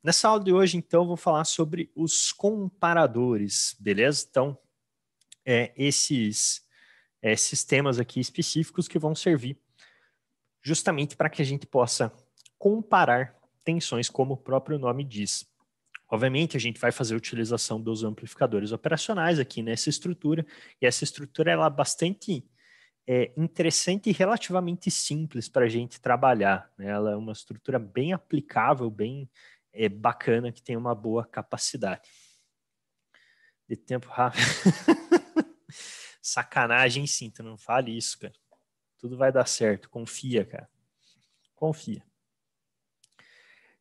Nessa aula de hoje, então, eu vou falar sobre os comparadores, beleza? Então, esses sistemas aqui específicos que vão servir justamente para que a gente possa comparar tensões, como o próprio nome diz. Obviamente, a gente vai fazer a utilização dos amplificadores operacionais aqui nessa estrutura, e essa estrutura ela é bastante interessante e relativamente simples para a gente trabalhar, né? Ela é uma estrutura bem aplicável, bem bacana, que tem uma boa capacidade. De tempo rápido. Sacanagem, sim, tu não fale isso, cara. Tudo vai dar certo, confia, cara. Confia.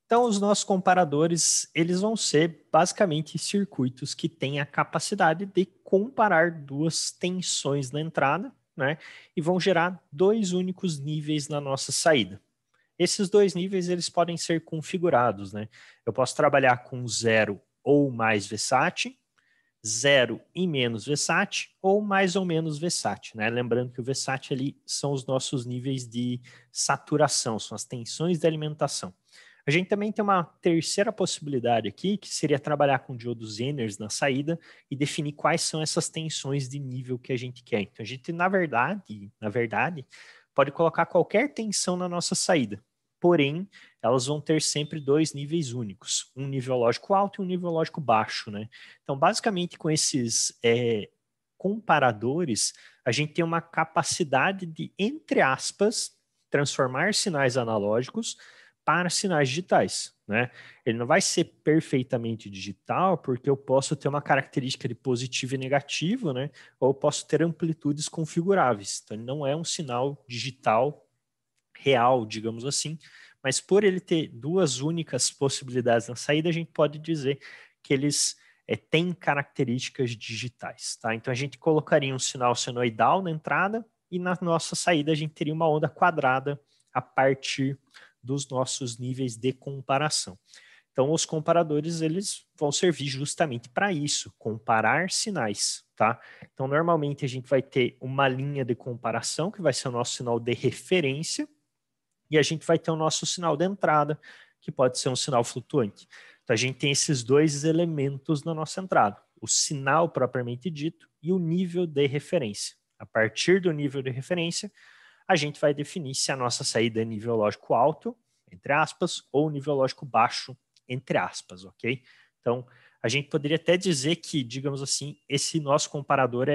Então, os nossos comparadores, eles vão ser basicamente circuitos que têm a capacidade de comparar duas tensões na entrada, né? E vão gerar dois únicos níveis na nossa saída. Esses dois níveis, eles podem ser configurados, né? Eu posso trabalhar com 0 ou mais Vsat, 0 e menos Vsat, ou mais ou menos Vsat, né? Lembrando que o Vsat ali são os nossos níveis de saturação, são as tensões de alimentação. A gente também tem uma terceira possibilidade aqui, que seria trabalhar com diodos Zenners na saída e definir quais são essas tensões de nível que a gente quer. Então, a gente, na verdade, pode colocar qualquer tensão na nossa saída. Porém, elas vão ter sempre dois níveis únicos, um nível lógico alto e um nível lógico baixo, né? Então, basicamente, com esses comparadores, a gente tem uma capacidade de, entre aspas, transformar sinais analógicos para sinais digitais, né? Ele não vai ser perfeitamente digital, porque eu posso ter uma característica de positivo e negativo, né? Ou eu posso ter amplitudes configuráveis. Então, ele não é um sinal digital real, digamos assim, mas por ele ter duas únicas possibilidades na saída, a gente pode dizer que eles têm características digitais, tá? Então, a gente colocaria um sinal senoidal na entrada e na nossa saída a gente teria uma onda quadrada a partir dos nossos níveis de comparação. Então, os comparadores, eles vão servir justamente para isso, comparar sinais, tá? Então, normalmente a gente vai ter uma linha de comparação, que vai ser o nosso sinal de referência, e a gente vai ter o nosso sinal de entrada, que pode ser um sinal flutuante. Então, a gente tem esses dois elementos na nossa entrada, o sinal propriamente dito e o nível de referência. A partir do nível de referência, a gente vai definir se a nossa saída é nível lógico alto, entre aspas, ou nível lógico baixo, entre aspas, ok? Então, a gente poderia até dizer que, digamos assim, esse nosso comparador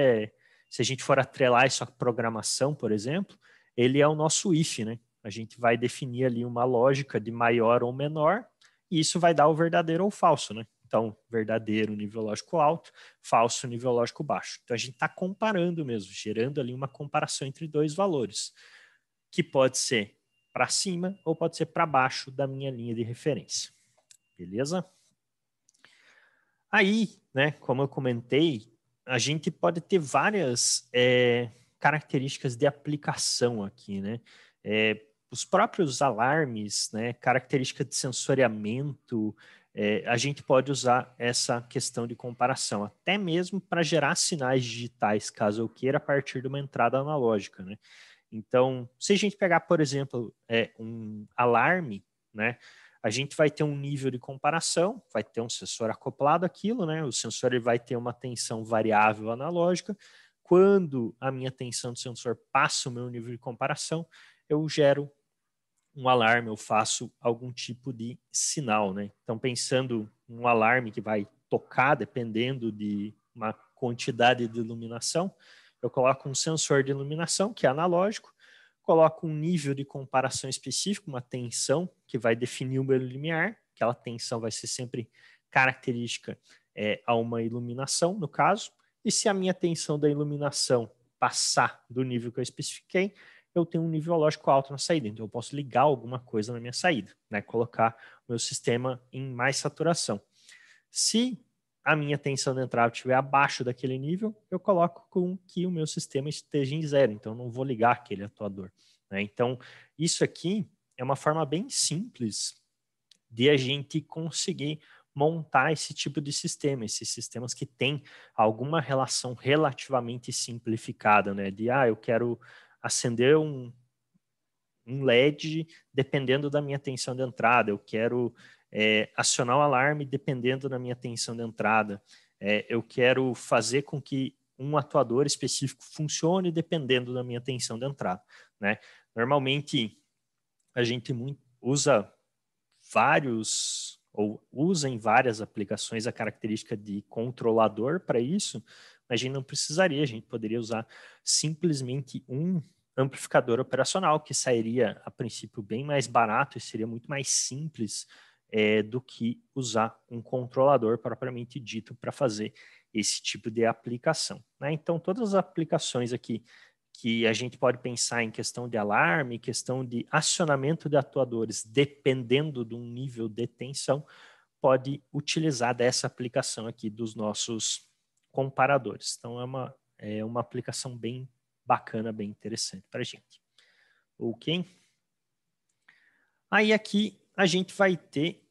se a gente for atrelar isso à programação, por exemplo, ele é o nosso if, né? A gente vai definir ali uma lógica de maior ou menor, e isso vai dar o verdadeiro ou falso, né? Então, verdadeiro, nível lógico alto, falso, nível lógico baixo. Então, a gente está comparando mesmo, gerando ali uma comparação entre dois valores, que pode ser para cima ou pode ser para baixo da minha linha de referência. Beleza? Aí, né, como eu comentei, a gente pode ter várias características de aplicação aqui, né? Os próprios alarmes, né, característica de sensoriamento, a gente pode usar essa questão de comparação, até mesmo para gerar sinais digitais, caso eu queira, a partir de uma entrada analógica, né? Então, se a gente pegar, por exemplo, um alarme, né, a gente vai ter um nível de comparação, vai ter um sensor acoplado àquilo, né? O sensor ele vai ter uma tensão variável analógica. Quando a minha tensão do sensor passa o meu nível de comparação, eu gero um alarme, eu faço algum tipo de sinal, né? Então, pensando um alarme que vai tocar, dependendo de uma quantidade de iluminação, eu coloco um sensor de iluminação, que é analógico, coloco um nível de comparação específico, uma tensão, que vai definir o meu limiar, aquela tensão vai ser sempre característica a uma iluminação, no caso, e se a minha tensão da iluminação passar do nível que eu especifiquei, eu tenho um nível lógico alto na saída, então eu posso ligar alguma coisa na minha saída, né? Colocar o meu sistema em mais saturação. Se a minha tensão de entrada estiver abaixo daquele nível, eu coloco com que o meu sistema esteja em zero, então eu não vou ligar aquele atuador, né? Então, isso aqui é uma forma bem simples de a gente conseguir montar esse tipo de sistema, esses sistemas que têm alguma relação relativamente simplificada, né? De, eu quero acender um LED dependendo da minha tensão de entrada, eu quero acionar o alarme dependendo da minha tensão de entrada. Eu quero fazer com que um atuador específico funcione dependendo da minha tensão de entrada, né? Normalmente, a gente usa em várias aplicações a característica de controlador para isso, mas a gente não precisaria, a gente poderia usar simplesmente um amplificador operacional, que sairia, a princípio, bem mais barato e seria muito mais simples do que usar um controlador propriamente dito para fazer esse tipo de aplicação, né? Então, todas as aplicações aqui que a gente pode pensar em questão de alarme, questão de acionamento de atuadores, dependendo de um nível de tensão, pode utilizar dessa aplicação aqui dos nossos comparadores. Então, é uma aplicação bem bacana, bem interessante para a gente. Ok? Aí aqui a gente vai ter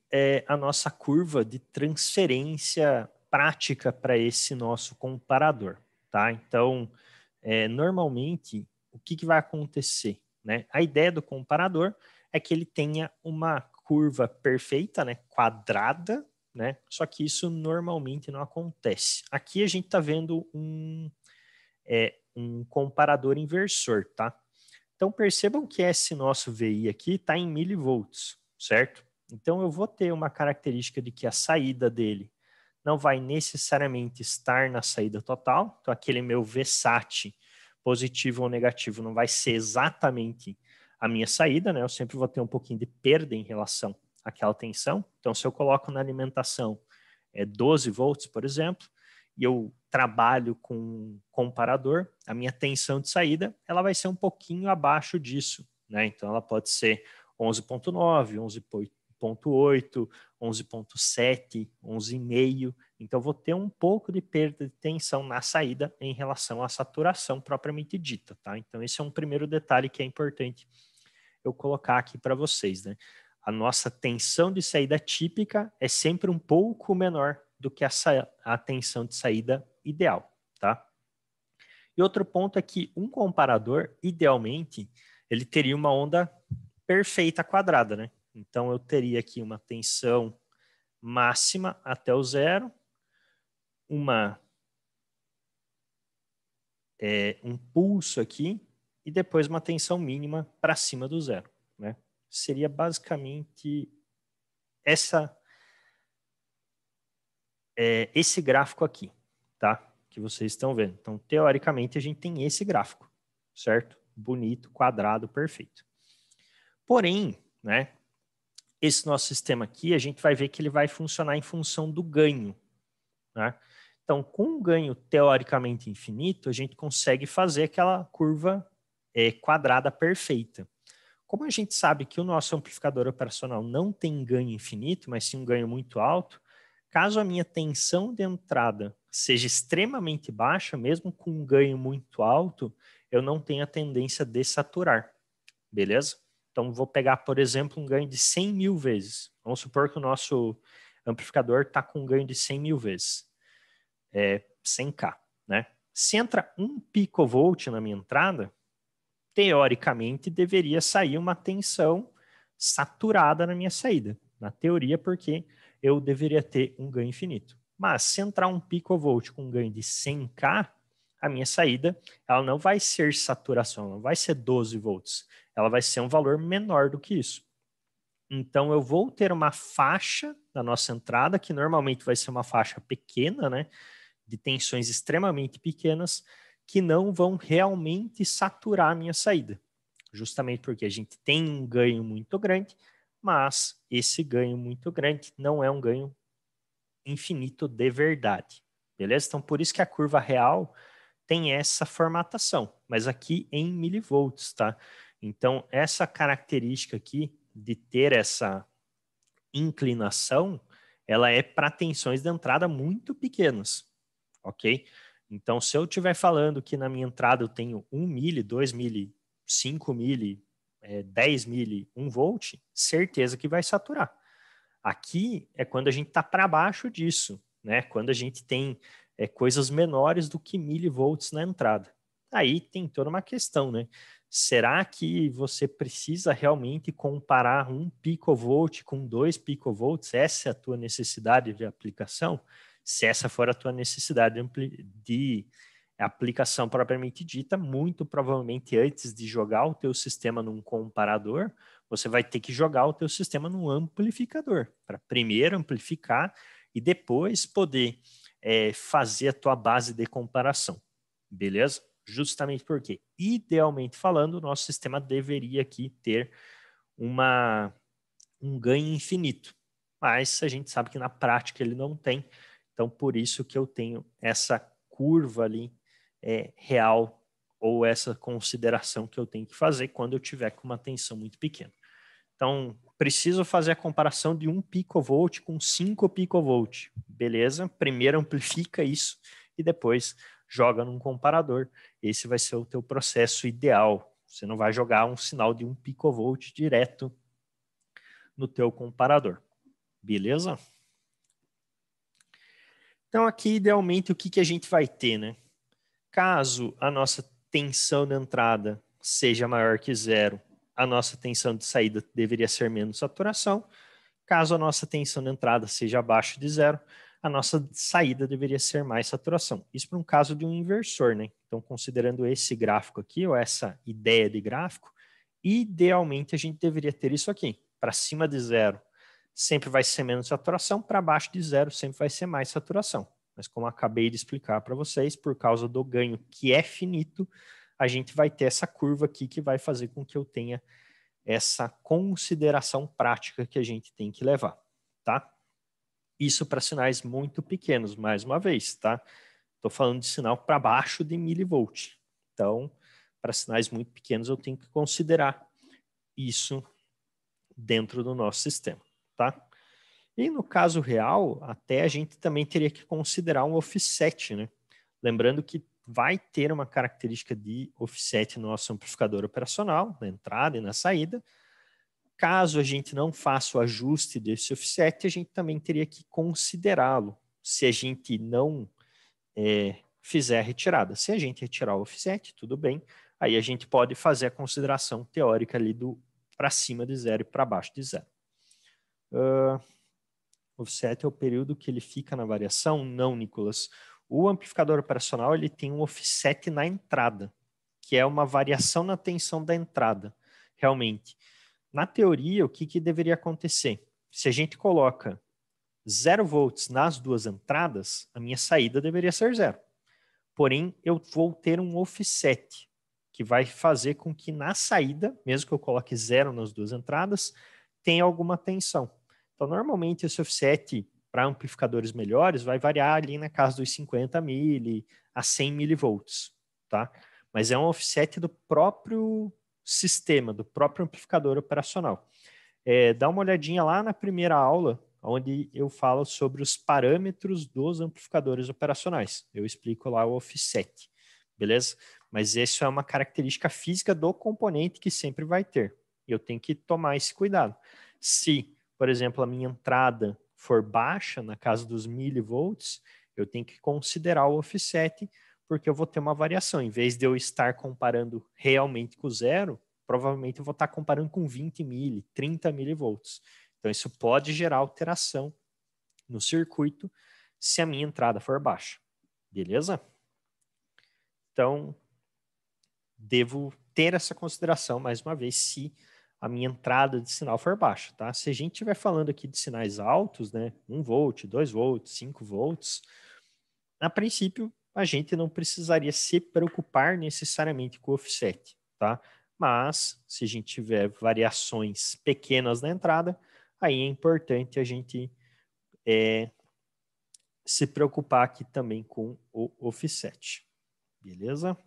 a nossa curva de transferência prática para esse nosso comparador, tá? Então, normalmente, o que vai acontecer, né? A ideia do comparador é que ele tenha uma curva perfeita, né? Quadrada, né? Só que isso normalmente não acontece. Aqui a gente está vendo um comparador inversor, tá? Então, percebam que esse nosso VI aqui está em milivolts, certo? Então, eu vou ter uma característica de que a saída dele não vai necessariamente estar na saída total. Então, aquele meu VSAT positivo ou negativo não vai ser exatamente a minha saída, né? Eu sempre vou ter um pouquinho de perda em relação àquela tensão. Então, se eu coloco na alimentação 12 volts, por exemplo, e eu trabalho com um comparador, a minha tensão de saída ela vai ser um pouquinho abaixo disso, né? Então ela pode ser 11.9, 11.8, 11.7, 11,5. Então vou ter um pouco de perda de tensão na saída em relação à saturação propriamente dita, tá? Então esse é um primeiro detalhe que é importante eu colocar aqui para vocês, né? A nossa tensão de saída típica é sempre um pouco menor do que a tensão de saída ideal, tá? E outro ponto é que um comparador, idealmente, ele teria uma onda perfeita quadrada, né? Então, eu teria aqui uma tensão máxima até o zero, um pulso aqui, e depois uma tensão mínima para cima do zero, né? Seria basicamente esse gráfico aqui, tá? Que vocês estão vendo. Então, teoricamente, a gente tem esse gráfico, certo? Bonito, quadrado, perfeito. Porém, né? Esse nosso sistema aqui, a gente vai ver que ele vai funcionar em função do ganho, né? Então, com um ganho teoricamente infinito, a gente consegue fazer aquela curva quadrada perfeita. Como a gente sabe que o nosso amplificador operacional não tem ganho infinito, mas sim um ganho muito alto, caso a minha tensão de entrada seja extremamente baixa, mesmo com um ganho muito alto, eu não tenho a tendência de saturar, beleza? Então, vou pegar, por exemplo, um ganho de 100 mil vezes. Vamos supor que o nosso amplificador está com um ganho de 100 mil vezes, 100K, né? Se entra 1 picovolt na minha entrada, teoricamente deveria sair uma tensão saturada na minha saída. Na teoria, porque eu deveria ter um ganho infinito. Mas se entrar 1 picovolt com um ganho de 100K, a minha saída ela não vai ser saturação, não vai ser 12 volts. Ela vai ser um valor menor do que isso. Então, eu vou ter uma faixa na nossa entrada, que normalmente vai ser uma faixa pequena, né, de tensões extremamente pequenas, que não vão realmente saturar a minha saída. Justamente porque a gente tem um ganho muito grande, mas esse ganho muito grande não é um ganho infinito de verdade. Beleza? Então, por isso que a curva real tem essa formatação, mas aqui em milivolts, tá? Então, essa característica aqui de ter essa inclinação, ela é para tensões de entrada muito pequenas, ok? Então, se eu estiver falando que na minha entrada eu tenho 1 mili, 2 mili, 5 mili, 10 mili, 1 volt, certeza que vai saturar. Aqui é quando a gente está para baixo disso, né? Quando a gente tem coisas menores do que milivolts na entrada. Aí tem toda uma questão, né? Será que você precisa realmente comparar 1 picovolt com 2 picovolts? Essa é a tua necessidade de aplicação? Se essa for a tua necessidade de aplicação propriamente dita, muito provavelmente antes de jogar o teu sistema num comparador, você vai ter que jogar o teu sistema num amplificador, para primeiro amplificar e depois poder fazer a tua base de comparação, beleza? Justamente porque, idealmente falando, o nosso sistema deveria aqui ter um ganho infinito, mas a gente sabe que na prática ele não tem, então por isso que eu tenho essa curva ali real, ou essa consideração que eu tenho que fazer quando eu tiver com uma tensão muito pequena. Então, preciso fazer a comparação de 1 picovolt com 5 picovolt. Beleza? Primeiro amplifica isso e depois joga num comparador. Esse vai ser o teu processo ideal. Você não vai jogar um sinal de 1 picovolt direto no teu comparador. Beleza? Então, aqui, idealmente, o que a gente vai ter, né? Caso a nossa tensão de entrada seja maior que 0, a nossa tensão de saída deveria ser menos saturação. Caso a nossa tensão de entrada seja abaixo de 0, a nossa saída deveria ser mais saturação. Isso para um caso de um inversor, né? Então, considerando esse gráfico aqui, ou essa ideia de gráfico, idealmente a gente deveria ter isso aqui. Para cima de 0 sempre vai ser menos saturação, para baixo de 0 sempre vai ser mais saturação. Mas como eu acabei de explicar para vocês, por causa do ganho que é finito, a gente vai ter essa curva aqui que vai fazer com que eu tenha essa consideração prática que a gente tem que levar, tá? Isso para sinais muito pequenos, mais uma vez, tá? Estou falando de sinal para baixo de milivolt. Então, para sinais muito pequenos, eu tenho que considerar isso dentro do nosso sistema, tá? E no caso real, até a gente também teria que considerar um offset, né? Lembrando que vai ter uma característica de offset no nosso amplificador operacional, na entrada e na saída. Caso a gente não faça o ajuste desse offset, a gente também teria que considerá-lo se a gente não fizer a retirada. Se a gente retirar o offset, tudo bem, aí a gente pode fazer a consideração teórica ali do para cima de 0 e para baixo de 0. Offset é o período que ele fica na variação? Não, Nicolas. O amplificador operacional ele tem um offset na entrada, que é uma variação na tensão da entrada, realmente. Na teoria, o que deveria acontecer? Se a gente coloca 0 volts nas duas entradas, a minha saída deveria ser 0. Porém, eu vou ter um offset, que vai fazer com que na saída, mesmo que eu coloque 0 nas duas entradas, tenha alguma tensão. Então, normalmente, esse offset para amplificadores melhores vai variar ali na casa dos 50 mil a 100 milivolts, tá? Mas é um offset do próprio sistema, do próprio amplificador operacional. Dá uma olhadinha lá na primeira aula, onde eu falo sobre os parâmetros dos amplificadores operacionais. Eu explico lá o offset, beleza? Mas isso é uma característica física do componente que sempre vai ter. Eu tenho que tomar esse cuidado. Se, por exemplo, a minha entrada for baixa, na casa dos milivolts, eu tenho que considerar o offset, porque eu vou ter uma variação. Em vez de eu estar comparando realmente com 0, provavelmente eu vou estar comparando com 20 mil, 30 milivolts. Então, isso pode gerar alteração no circuito se a minha entrada for baixa. Beleza? Então, devo ter essa consideração, mais uma vez, se a minha entrada de sinal for baixa, tá? Se a gente estiver falando aqui de sinais altos, né, 1 volt, 2 volts, 5 volts, a princípio, a gente não precisaria se preocupar necessariamente com o offset, tá? Mas, se a gente tiver variações pequenas na entrada, aí é importante a gente se preocupar aqui também com o offset. Beleza?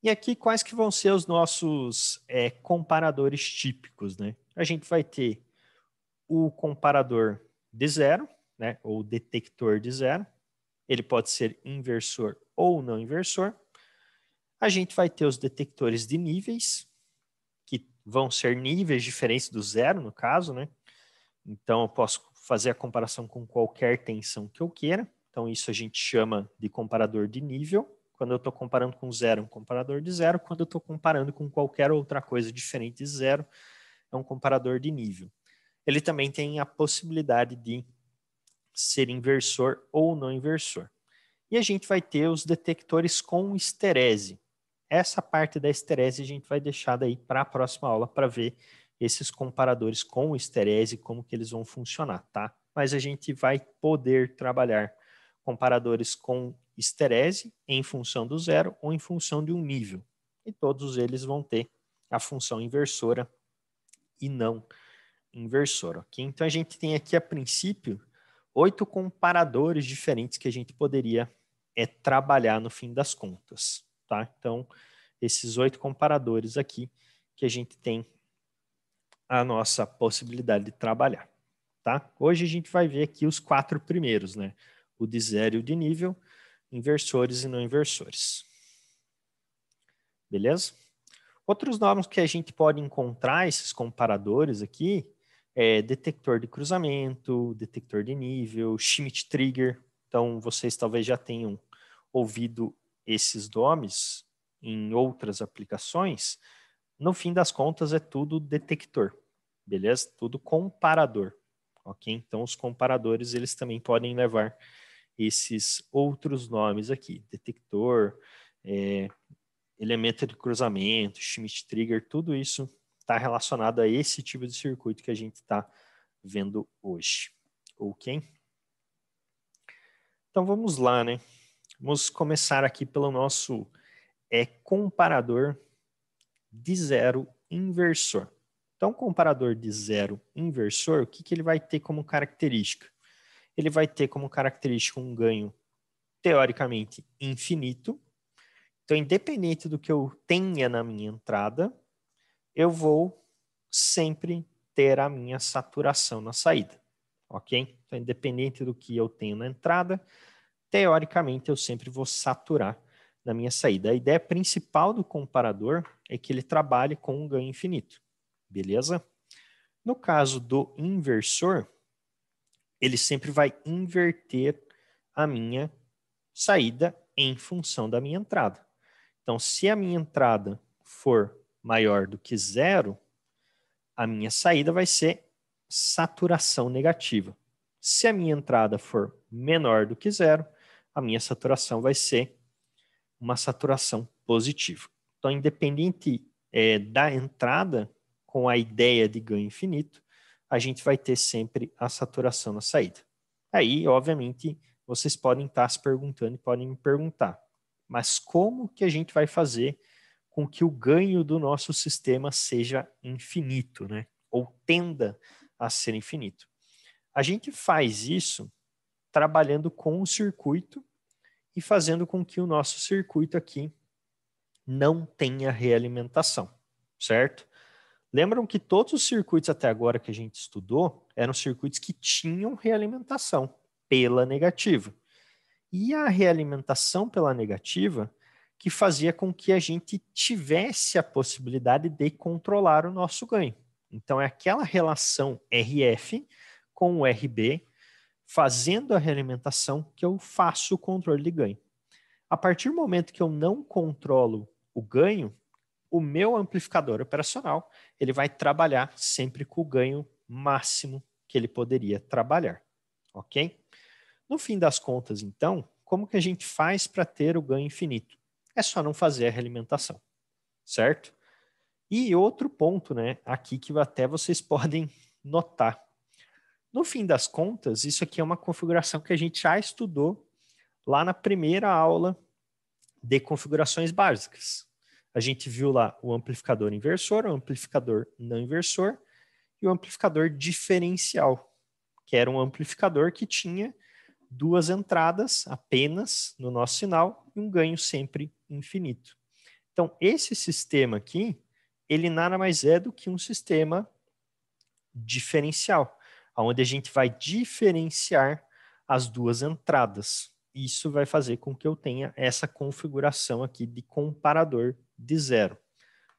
E aqui, quais que vão ser os nossos comparadores típicos, né? A gente vai ter o comparador de 0, né? Ou detector de 0. Ele pode ser inversor ou não inversor. A gente vai ter os detectores de níveis, que vão ser níveis diferentes do 0, no caso, né? Então, eu posso fazer a comparação com qualquer tensão que eu queira. Então, isso a gente chama de comparador de nível. Quando eu estou comparando com zero, é um comparador de zero. Quando eu estou comparando com qualquer outra coisa diferente de zero, é um comparador de nível. Ele também tem a possibilidade de ser inversor ou não inversor. E a gente vai ter os detectores com esterese. Essa parte da esterese a gente vai deixar daí para a próxima aula para ver esses comparadores com esterese, como que eles vão funcionar, tá? Mas a gente vai poder trabalhar comparadores com esterese em função do zero ou em função de um nível. E todos eles vão ter a função inversora e não inversora, ok? Então a gente tem aqui a princípio 8 comparadores diferentes que a gente poderia trabalhar no fim das contas, tá? Então esses 8 comparadores aqui que a gente tem a nossa possibilidade de trabalhar, tá? Hoje a gente vai ver aqui os 4 primeiros, né? O de zero e o de nível, inversores e não inversores. Beleza? Outros nomes que a gente pode encontrar, esses comparadores aqui, é detector de cruzamento, detector de nível, Schmitt trigger. Então, vocês talvez já tenham ouvido esses nomes em outras aplicações. No fim das contas, é tudo detector, beleza? Tudo comparador, ok? Então, os comparadores, eles também podem levar esses outros nomes aqui, detector, elemento de cruzamento, Schmitt trigger, tudo isso está relacionado a esse tipo de circuito que a gente está vendo hoje, ok? Então vamos lá, né? Vamos começar aqui pelo nosso comparador de zero inversor. Então, comparador de zero inversor, o que, que ele vai ter como característica? Ele vai ter como característica um ganho teoricamente infinito. Então, independente do que eu tenha na minha entrada, eu vou sempre ter a minha saturação na saída, ok? Então, independente do que eu tenho na entrada, teoricamente eu sempre vou saturar na minha saída. A ideia principal do comparador é que ele trabalhe com um ganho infinito, beleza? No caso do inversor, ele sempre vai inverter a minha saída em função da minha entrada. Então, se a minha entrada for maior do que zero, a minha saída vai ser saturação negativa. Se a minha entrada for menor do que zero, a minha saturação vai ser uma saturação positiva. Então, independente da entrada, com a ideia de ganho infinito, a gente vai ter sempre a saturação na saída. Aí, obviamente, vocês podem estar se perguntando e podem me perguntar, mas como que a gente vai fazer com que o ganho do nosso sistema seja infinito, né? Ou tenda a ser infinito? A gente faz isso trabalhando com o circuito e fazendo com que o nosso circuito aqui não tenha realimentação, certo? Lembram que todos os circuitos até agora que a gente estudou eram circuitos que tinham realimentação pela negativa. E a realimentação pela negativa que fazia com que a gente tivesse a possibilidade de controlar o nosso ganho. Então, é aquela relação RF com o RB fazendo a realimentação que eu faço o controle de ganho. A partir do momento que eu não controlo o ganho, o meu amplificador operacional ele vai trabalhar sempre com o ganho máximo que ele poderia trabalhar, ok? No fim das contas, então, como que a gente faz para ter o ganho infinito? É só não fazer a realimentação, certo? E outro ponto, né, aqui que até vocês podem notar. No fim das contas, isso aqui é uma configuração que a gente já estudou lá na primeira aula de configurações básicas. A gente viu lá o amplificador inversor, o amplificador não inversor e o amplificador diferencial, que era um amplificador que tinha duas entradas apenas no nosso sinal e um ganho sempre infinito. Então, esse sistema aqui, ele nada mais é do que um sistema diferencial, onde a gente vai diferenciar as duas entradas. Isso vai fazer com que eu tenha essa configuração aqui de comparador de zero.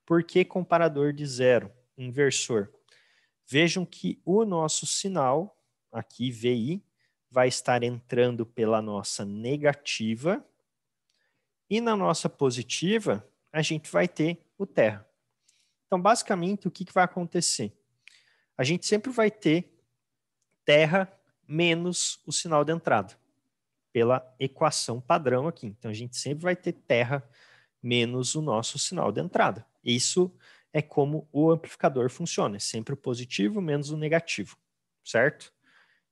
Por que comparador de zero? Inversor. Vejam que o nosso sinal, aqui VI, vai estar entrando pela nossa negativa E na nossa positiva, a gente vai ter o terra. Então, basicamente, o que vai acontecer? A gente sempre vai ter terra menos o sinal de entrada, pela equação padrão aqui. Então, a gente sempre vai ter terra menos o nosso sinal de entrada. Isso é como o amplificador funciona, é sempre o positivo menos o negativo, certo?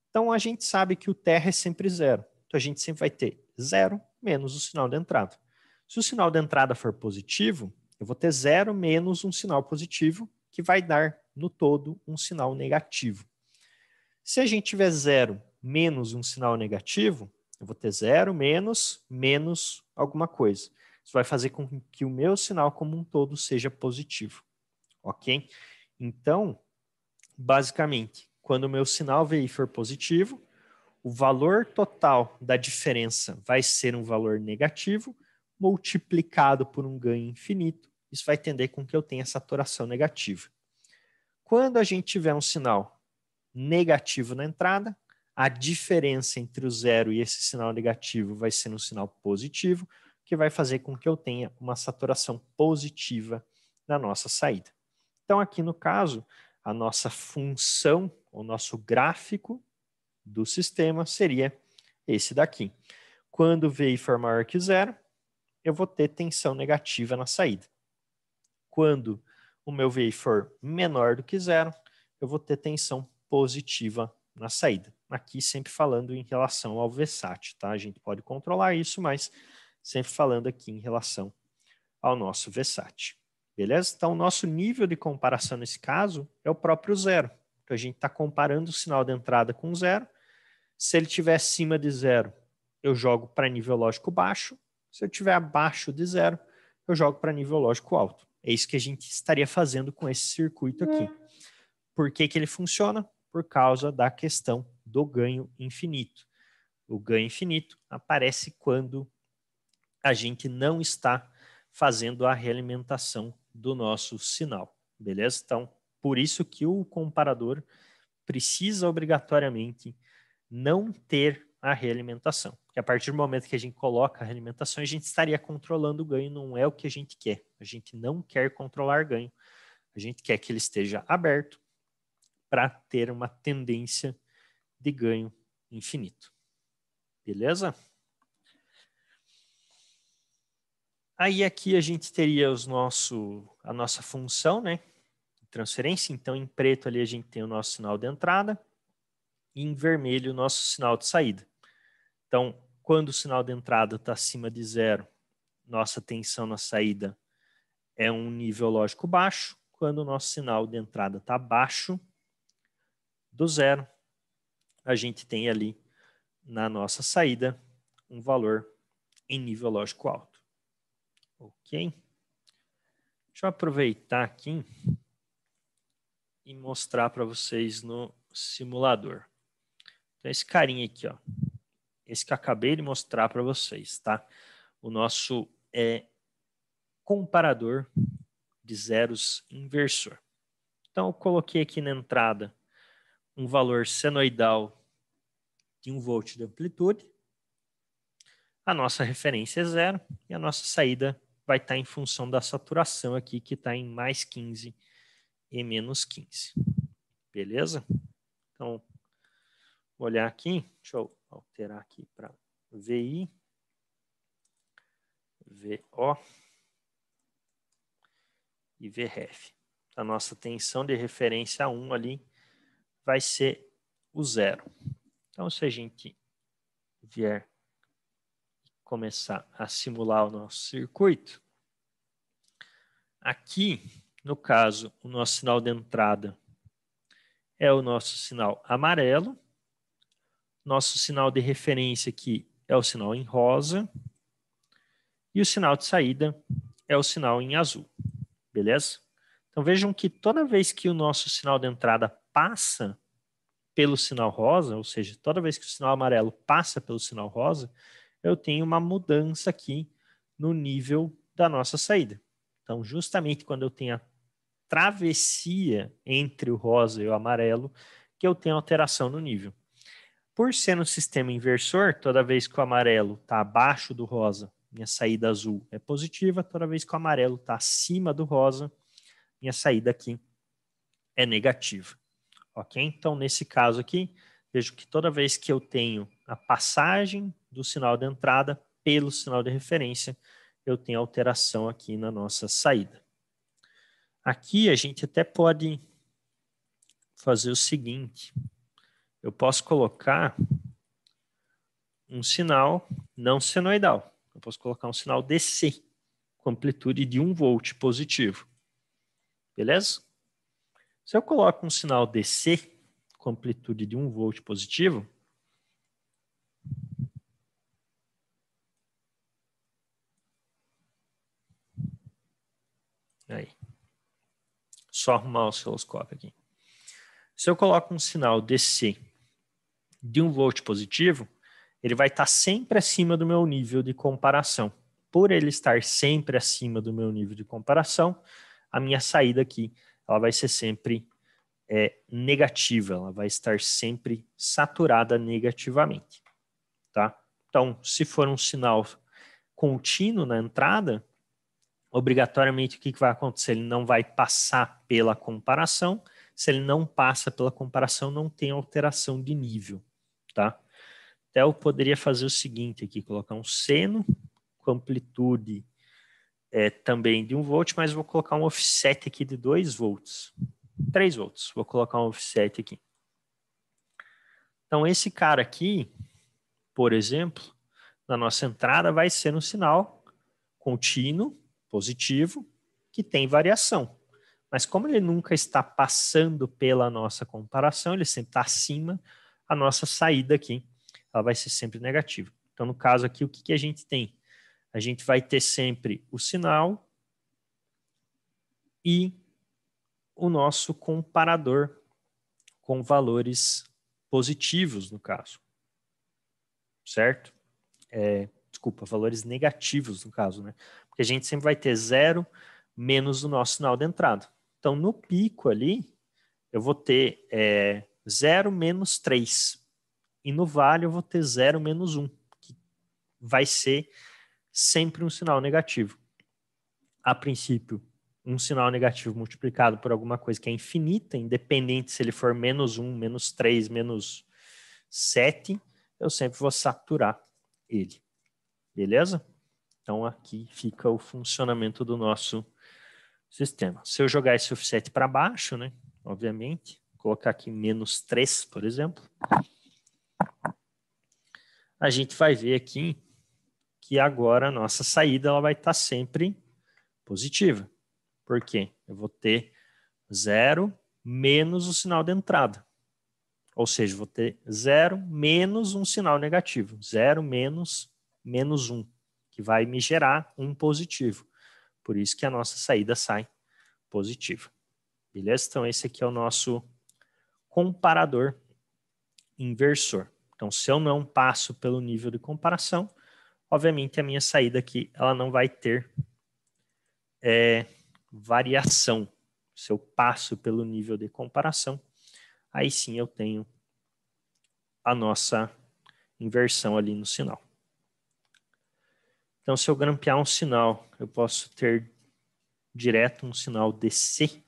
Então, a gente sabe que o terra é sempre zero. Então, a gente sempre vai ter zero menos o sinal de entrada. Se o sinal de entrada for positivo, eu vou ter zero menos um sinal positivo, que vai dar, no todo, um sinal negativo. Se a gente tiver zero menos um sinal negativo, eu vou ter zero menos alguma coisa. Isso vai fazer com que o meu sinal como um todo seja positivo, ok? Então, basicamente, quando o meu sinal VI for positivo, o valor total da diferença vai ser um valor negativo, multiplicado por um ganho infinito. Isso vai tender com que eu tenha saturação negativa. Quando a gente tiver um sinal negativo na entrada, a diferença entre o zero e esse sinal negativo vai ser um sinal positivo, que vai fazer com que eu tenha uma saturação positiva na nossa saída. Então, aqui no caso, a nossa função, o nosso gráfico do sistema seria esse daqui. Quando VI for maior que zero, eu vou ter tensão negativa na saída. Quando o meu VI for menor do que zero, eu vou ter tensão positiva na saída. Aqui sempre falando em relação ao VSAT, tá? A gente pode controlar isso, mas sempre falando aqui em relação ao nosso VSAT. Beleza? Então, o nosso nível de comparação nesse caso é o próprio zero. Então, a gente está comparando o sinal de entrada com zero. Se ele estiver acima de zero, eu jogo para nível lógico baixo. Se eu estiver abaixo de zero, eu jogo para nível lógico alto. É isso que a gente estaria fazendo com esse circuito aqui. Por que ele funciona? Por causa da questão do ganho infinito. O ganho infinito aparece quando a gente não está fazendo a realimentação do nosso sinal, beleza? Então, por isso que o comparador precisa obrigatoriamente não ter a realimentação. Porque a partir do momento que a gente coloca a realimentação, a gente estaria controlando o ganho, não é o que a gente quer. A gente não quer controlar ganho. A gente quer que ele esteja aberto para ter uma tendência de ganho infinito. Beleza? Aí aqui a gente teria a nossa função, né? Transferência. Então, em preto ali a gente tem o nosso sinal de entrada e em vermelho o nosso sinal de saída. Então, quando o sinal de entrada está acima de zero, nossa tensão na saída é um nível lógico baixo. Quando o nosso sinal de entrada está abaixo do zero, a gente tem ali na nossa saída um valor em nível lógico alto. Ok? Deixa eu aproveitar aqui e mostrar para vocês no simulador. Então, esse carinha aqui, ó, esse que eu acabei de mostrar para vocês, tá? O nosso comparador de zeros inversor. Então, eu coloquei aqui na entrada um valor senoidal de 1 volt de amplitude. A nossa referência é zero e a nossa saída vai estar em função da saturação aqui, que está em mais 15 e menos 15. Beleza? Então, vou olhar aqui. Deixa eu alterar aqui para VI, VO e VREF. A nossa tensão de referência 1 ali vai ser o zero. Então, se a gente vier começar a simular o nosso circuito, aqui, no caso, o nosso sinal de entrada é o nosso sinal amarelo, nosso sinal de referência aqui é o sinal em rosa e o sinal de saída é o sinal em azul, beleza? Então vejam que toda vez que o nosso sinal de entrada passa pelo sinal rosa, ou seja, toda vez que o sinal amarelo passa pelo sinal rosa, eu tenho uma mudança aqui no nível da nossa saída. Então, justamente quando eu tenho a travessia entre o rosa e o amarelo, que eu tenho alteração no nível. Por ser no sistema inversor, toda vez que o amarelo está abaixo do rosa, minha saída azul é positiva, toda vez que o amarelo está acima do rosa, minha saída aqui é negativa. Ok? Então, nesse caso aqui, vejo que toda vez que eu tenho a passagem do sinal de entrada pelo sinal de referência, eu tenho alteração aqui na nossa saída. Aqui a gente até pode fazer o seguinte, eu posso colocar um sinal não senoidal. Eu posso colocar um sinal DC, com amplitude de 1 volt positivo. Beleza? Se eu coloco um sinal DC, com amplitude de 1 volt positivo, aí, só arrumar o osciloscópio aqui. Se eu coloco um sinal DC de 1 volt positivo, ele vai estar sempre acima do meu nível de comparação. Por ele estar sempre acima do meu nível de comparação, a minha saída aqui ela vai ser sempre negativa, ela vai estar sempre saturada negativamente. Tá? Então, se for um sinal contínuo na entrada, obrigatoriamente o que vai acontecer? Ele não vai passar pela comparação. Se ele não passa pela comparação, não tem alteração de nível. Tá? Até eu poderia fazer o seguinte aqui, colocar um seno com amplitude também de 1 volt, mas vou colocar um offset aqui de 2 volts. 3 volts, vou colocar um offset aqui. Então esse cara aqui, por exemplo, na nossa entrada vai ser um sinal contínuo, positivo, que tem variação. Mas como ele nunca está passando pela nossa comparação, ele sempre está acima, a nossa saída aqui ela vai ser sempre negativa. Então, no caso aqui, o que a gente tem? A gente vai ter sempre o sinal e o nosso comparador com valores positivos, no caso. Certo? Desculpa, valores negativos, no caso, né? Porque a gente sempre vai ter 0 menos o nosso sinal de entrada. Então, no pico ali, eu vou ter 0 menos 3. E no vale eu vou ter 0 menos 1, que vai ser sempre um sinal negativo. A princípio, um sinal negativo multiplicado por alguma coisa que é infinita, independente se ele for menos 1, menos 3, menos 7, eu sempre vou saturar ele. Beleza? Então aqui fica o funcionamento do nosso sistema. Se eu jogar esse offset para baixo, né, obviamente, colocar aqui menos 3, por exemplo, a gente vai ver aqui que agora a nossa saída ela vai estar sempre positiva. Por quê? Eu vou ter 0 menos o sinal de entrada. Ou seja, vou ter 0 menos um sinal negativo. 0 menos 1, que vai me gerar um positivo. Por isso que a nossa saída sai positiva. Beleza? Então, esse aqui é o nosso comparador inversor. Então, se eu não passo pelo nível de comparação, obviamente a minha saída aqui ela não vai ter variação. Se eu passo pelo nível de comparação, aí sim eu tenho a nossa inversão ali no sinal. Então, se eu grampear um sinal, eu posso ter direto um sinal DC.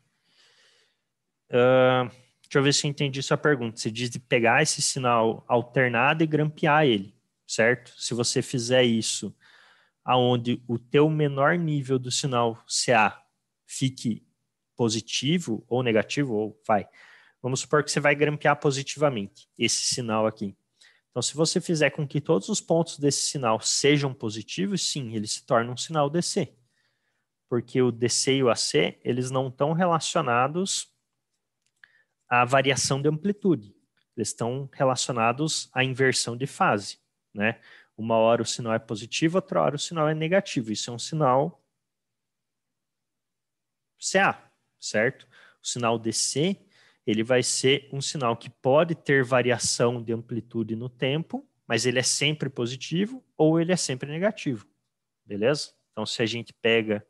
Deixa eu ver se eu entendi sua pergunta. Você diz de pegar esse sinal alternado e grampear ele, certo? Se você fizer isso aonde o teu menor nível do sinal CA fique positivo ou negativo, ou vai. Vamos supor que você vai grampear positivamente esse sinal aqui. Então, se você fizer com que todos os pontos desse sinal sejam positivos, sim, ele se torna um sinal DC. Porque o DC e o AC, eles não estão relacionados à variação de amplitude. Eles estão relacionados à inversão de fase, né? Uma hora o sinal é positivo, outra hora o sinal é negativo. Isso é um sinal CA, certo? O sinal DC, ele vai ser um sinal que pode ter variação de amplitude no tempo, mas ele é sempre positivo ou ele é sempre negativo, beleza? Então, se a gente pega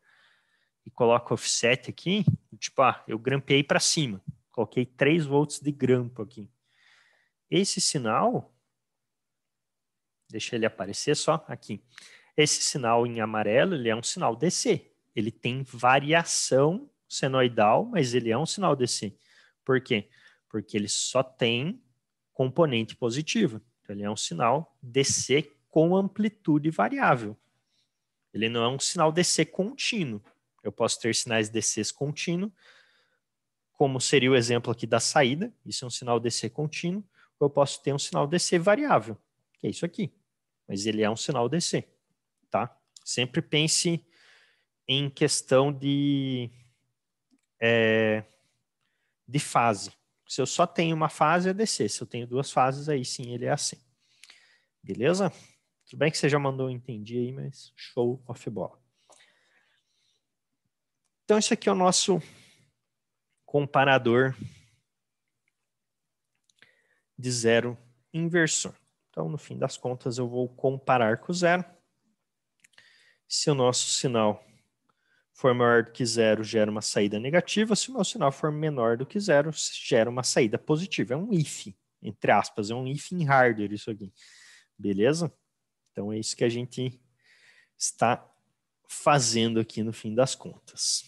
e coloca offset aqui, tipo, eu grampeei para cima, coloquei 3 volts de grampo aqui. Esse sinal, deixa ele aparecer só aqui, Esse sinal em amarelo, ele é um sinal DC. Ele tem variação senoidal, mas ele é um sinal DC. Por quê? Porque ele só tem componente positivo. Então, ele é um sinal DC com amplitude variável. Ele não é um sinal DC contínuo. Eu posso ter sinais DCs contínuos, como seria o exemplo aqui da saída. Isso é um sinal DC contínuo. Ou eu posso ter um sinal DC variável, que é isso aqui. Mas ele é um sinal DC. Tá? Sempre pense em questão de fase. Se eu só tenho uma fase, é DC. Se eu tenho duas fases, aí sim ele é assim. Beleza? Tudo bem que você já mandou entendi aí, mas show of bola. Então, esse aqui é o nosso comparador de zero inversor. Então, no fim das contas, eu vou comparar com zero. Se o nosso sinal for maior do que zero, gera uma saída negativa. Se o meu sinal for menor do que zero, gera uma saída positiva. É um if, entre aspas, é um if em hardware isso aqui. Beleza? Então é isso que a gente está fazendo aqui no fim das contas.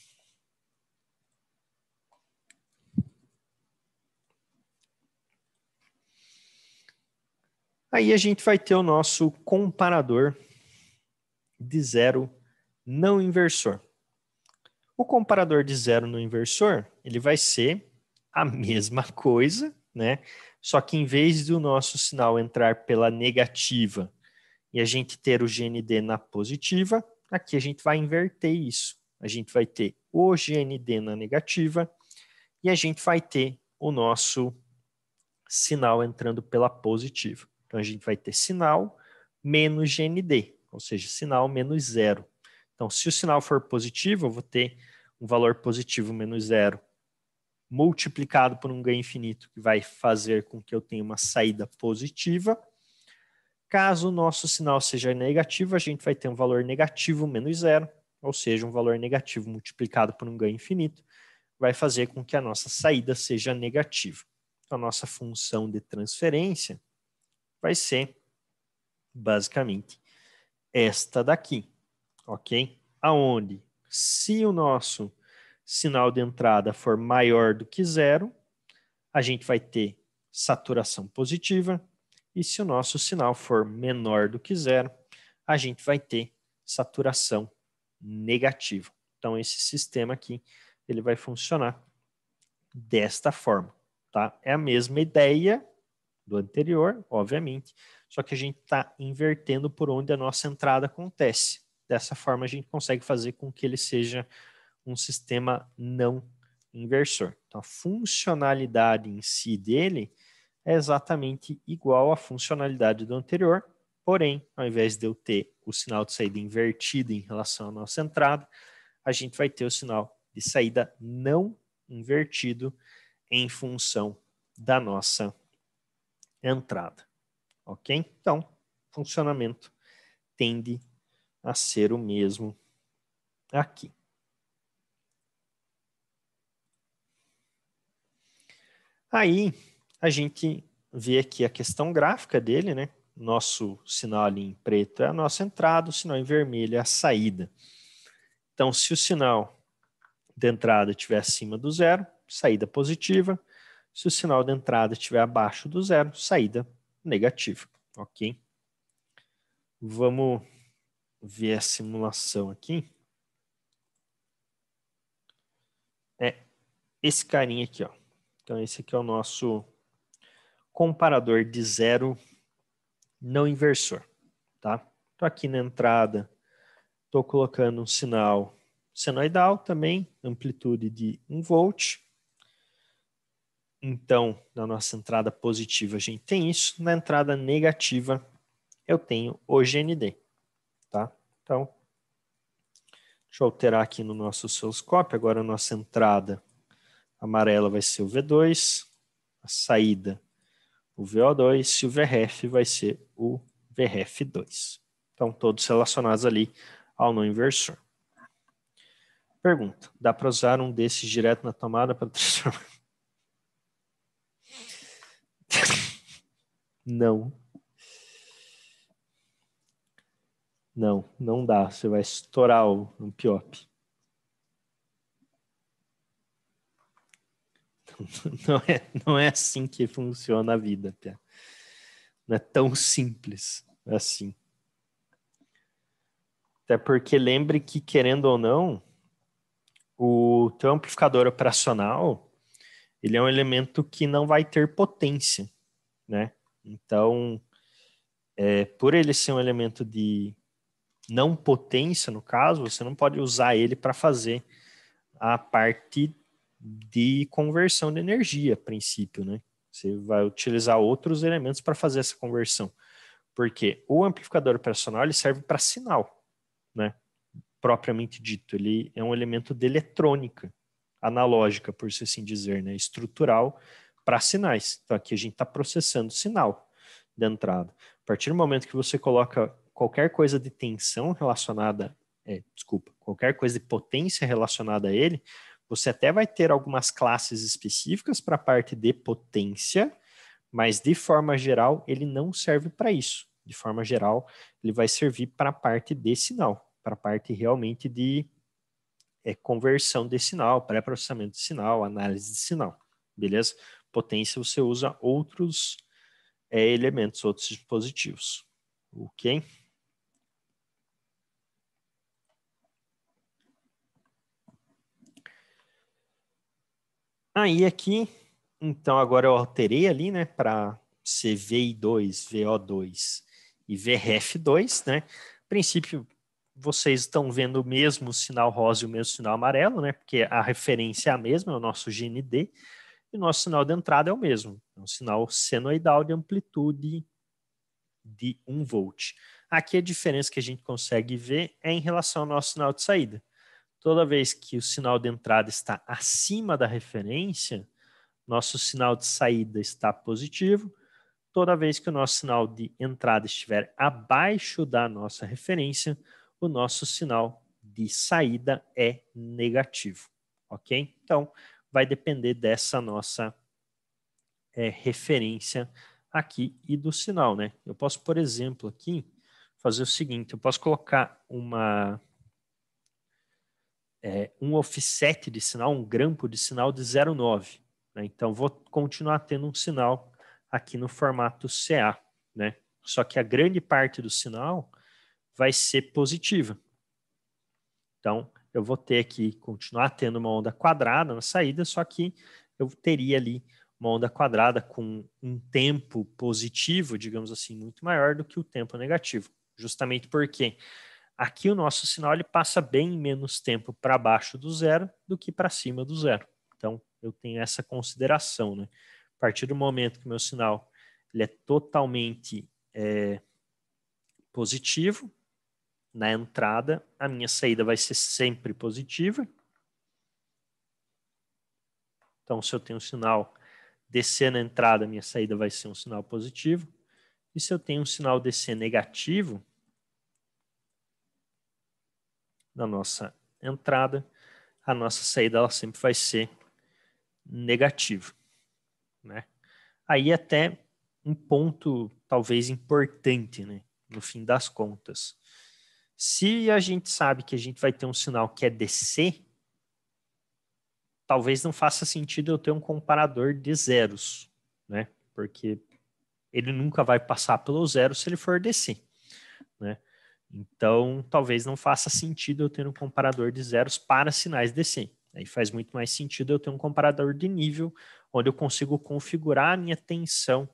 Aí a gente vai ter o nosso comparador de zero não inversor. O comparador de zero no inversor, ele vai ser a mesma coisa, né? Só que em vez do nosso sinal entrar pela negativa e a gente ter o GND na positiva, aqui a gente vai inverter isso. A gente vai ter o GND na negativa e a gente vai ter o nosso sinal entrando pela positiva. Então a gente vai ter sinal menos GND, ou seja, sinal menos zero. Então, se o sinal for positivo, eu vou ter um valor positivo menos zero multiplicado por um ganho infinito, que vai fazer com que eu tenha uma saída positiva. Caso o nosso sinal seja negativo, a gente vai ter um valor negativo menos zero, ou seja, um valor negativo multiplicado por um ganho infinito, vai fazer com que a nossa saída seja negativa. Então, a nossa função de transferência vai ser, basicamente, esta daqui, ok? Aonde, se o nosso sinal de entrada for maior do que zero, a gente vai ter saturação positiva, e se o nosso sinal for menor do que zero, a gente vai ter saturação negativa. Então, esse sistema aqui, ele vai funcionar desta forma, tá? É a mesma ideia do anterior, obviamente, só que a gente está invertendo por onde a nossa entrada acontece. Dessa forma, a gente consegue fazer com que ele seja um sistema não inversor. Então, a funcionalidade em si dele é exatamente igual à funcionalidade do anterior, porém, ao invés de eu ter o sinal de saída invertido em relação à nossa entrada, a gente vai ter o sinal de saída não invertido em função da nossa entrada. Ok? Então, funcionamento tende a ser o mesmo aqui. Aí, a gente vê aqui a questão gráfica dele, né? Nosso sinal ali em preto é a nossa entrada, o sinal em vermelho é a saída. Então, se o sinal de entrada estiver acima do zero, saída positiva. Se o sinal de entrada estiver abaixo do zero, saída negativa. Ok? Vamos ver a simulação aqui. É esse carinha aqui, ó. Então, esse aqui é o nosso comparador de zero não inversor, tá? Estou aqui na entrada, estou colocando um sinal senoidal também, amplitude de 1 volt. Então, na nossa entrada positiva a gente tem isso, na entrada negativa eu tenho o GND, tá? Então, deixa eu alterar aqui no nosso osciloscópio, agora a nossa entrada amarela vai ser o V2, a saída o VO2 e o VRF vai ser o VRF2. Então, todos relacionados ali ao não inversor. Pergunta, dá para usar um desses direto na tomada para transformar? Não. Não dá. Você vai estourar o ampliop. Não é assim que funciona a vida, Pia. Não é tão simples assim. Até porque lembre que, querendo ou não, o teu amplificador operacional, ele é um elemento que não vai ter potência, né? Então, por ele ser um elemento de não potência, no caso, você não pode usar ele para fazer a parte de conversão de energia, a princípio, né? Você vai utilizar outros elementos para fazer essa conversão. Porque o amplificador operacional ele serve para sinal, né? Propriamente dito. Ele é um elemento de eletrônica analógica, por assim dizer, né? Estrutural para sinais. Então aqui a gente está processando sinal de entrada. A partir do momento que você coloca qualquer coisa de tensão relacionada, qualquer coisa de potência relacionada a ele, você até vai ter algumas classes específicas para a parte de potência, mas de forma geral ele não serve para isso. De forma geral, ele vai servir para a parte de sinal, para a parte realmente de conversão de sinal, pré-processamento de sinal, análise de sinal, beleza? Potência você usa outros elementos, outros dispositivos, ok? Aí aqui, então agora eu alterei ali, né, para ser VI2, VO2 e VRF2, né? A princípio, vocês estão vendo o mesmo sinal rosa e o mesmo sinal amarelo, né? Porque a referência é a mesma, é o nosso GND, e o nosso sinal de entrada é o mesmo, é um sinal senoidal de amplitude de 1 volt. Aqui a diferença que a gente consegue ver é em relação ao nosso sinal de saída. Toda vez que o sinal de entrada está acima da referência, nosso sinal de saída está positivo. Toda vez que o nosso sinal de entrada estiver abaixo da nossa referência, o nosso sinal de saída é negativo, ok? Então, vai depender dessa nossa referência aqui e do sinal, né? Eu posso, por exemplo, aqui fazer o seguinte, eu posso colocar um offset de sinal, um grampo de sinal de 0,9, né? Então, vou continuar tendo um sinal aqui no formato CA, né? Só que a grande parte do sinal vai ser positiva. Então, eu vou ter aqui, continuar tendo uma onda quadrada na saída, só que eu teria ali uma onda quadrada com um tempo positivo, digamos assim, muito maior do que o tempo negativo. Justamente porque aqui o nosso sinal ele passa bem menos tempo para baixo do zero do que para cima do zero. Então, eu tenho essa consideração, né? A partir do momento que o meu sinal ele é totalmente positivo, na entrada, a minha saída vai ser sempre positiva. Então, se eu tenho um sinal DC na entrada, minha saída vai ser um sinal positivo. E se eu tenho um sinal DC negativo na nossa entrada, a nossa saída ela sempre vai ser negativa, né? Aí até um ponto talvez importante, né? No fim das contas. Se a gente sabe que a gente vai ter um sinal que é DC, talvez não faça sentido eu ter um comparador de zeros, né? Porque ele nunca vai passar pelo zero se ele for DC, né? Então, talvez não faça sentido eu ter um comparador de zeros para sinais DC. Aí faz muito mais sentido eu ter um comparador de nível, onde eu consigo configurar a minha tensão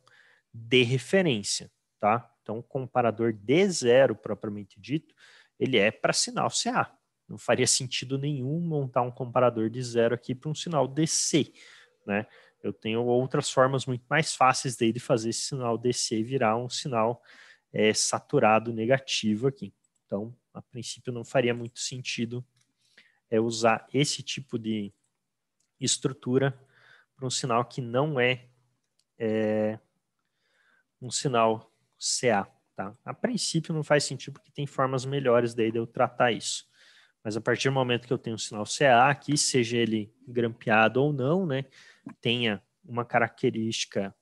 de referência, tá? Então, o comparador de zero, propriamente dito, ele é para sinal CA. Não faria sentido nenhum montar um comparador de zero aqui para um sinal DC, né? Eu tenho outras formas muito mais fáceis de fazer esse sinal DC virar um sinal saturado negativo aqui. Então, a princípio, não faria muito sentido usar esse tipo de estrutura para um sinal que não é um sinal CA. Tá? A princípio, não faz sentido porque tem formas melhores daí de eu tratar isso. Mas a partir do momento que eu tenho um sinal CA aqui, seja ele grampeado ou não, né, tenha uma característica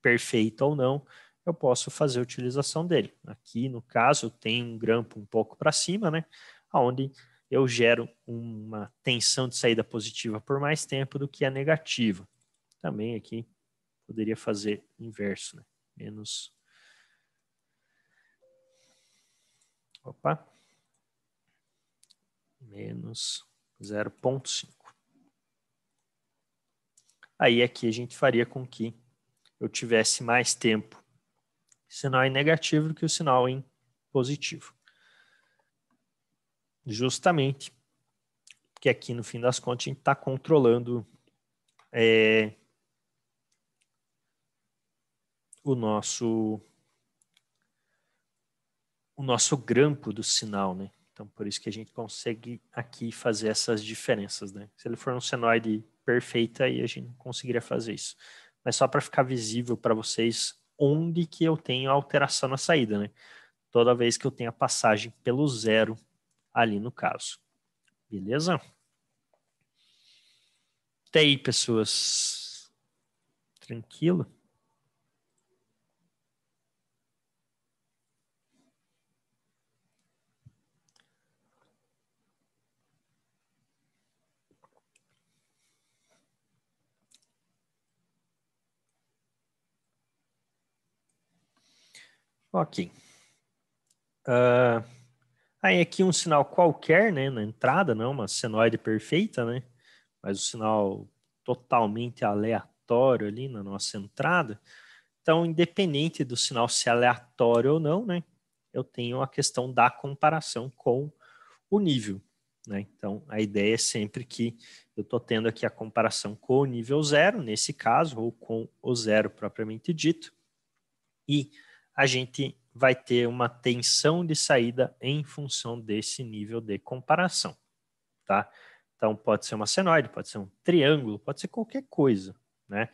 perfeita ou não, eu posso fazer a utilização dele. Aqui, no caso, eu tenho um grampo um pouco para cima, né? Onde eu gero uma tensão de saída positiva por mais tempo do que a negativa. Também aqui poderia fazer inverso, né? Menos... Opa! Menos 0,5. Aí aqui a gente faria com que eu tivesse mais tempo sinal em negativo do que o sinal em positivo. Justamente porque aqui, no fim das contas, a gente está controlando o nosso grampo do sinal, né? Então, por isso que a gente consegue aqui fazer essas diferenças, né? Se ele for um senoide perfeito, aí a gente não conseguiria fazer isso. Mas só para ficar visível para vocês onde que eu tenho a alteração na saída, né? Toda vez que eu tenho a passagem pelo zero ali no caso. Beleza? Até aí, pessoas. Tranquilo? Ok. Aí aqui um sinal qualquer, né, na entrada, não uma senoide perfeita, né, mas um sinal totalmente aleatório ali na nossa entrada. Então, independente do sinal ser aleatório ou não, né, eu tenho a questão da comparação com o nível, né. Então, a ideia é sempre que eu estou tendo aqui a comparação com o nível zero, nesse caso, ou com o zero propriamente dito, e a gente vai ter uma tensão de saída em função desse nível de comparação, tá? Então, pode ser uma senoide, pode ser um triângulo, pode ser qualquer coisa, né?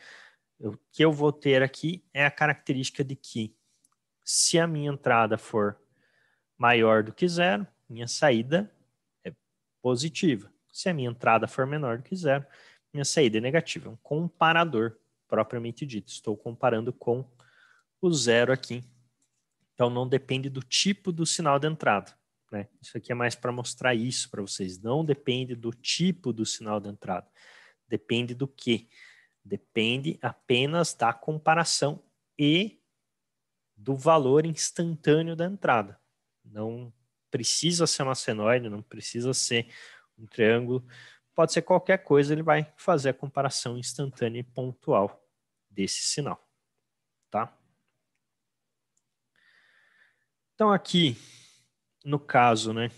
O que eu vou ter aqui é a característica de que, se a minha entrada for maior do que zero, minha saída é positiva. Se a minha entrada for menor do que zero, minha saída é negativa. É um comparador, propriamente dito. Estou comparando com o zero aqui. Então, não depende do tipo do sinal de entrada, né? Isso aqui é mais para mostrar isso para vocês. Não depende do tipo do sinal de entrada. Depende do quê? Depende apenas da comparação e do valor instantâneo da entrada. Não precisa ser uma senoide, não precisa ser um triângulo. Pode ser qualquer coisa, ele vai fazer a comparação instantânea e pontual desse sinal, tá? Então, aqui, no caso, né?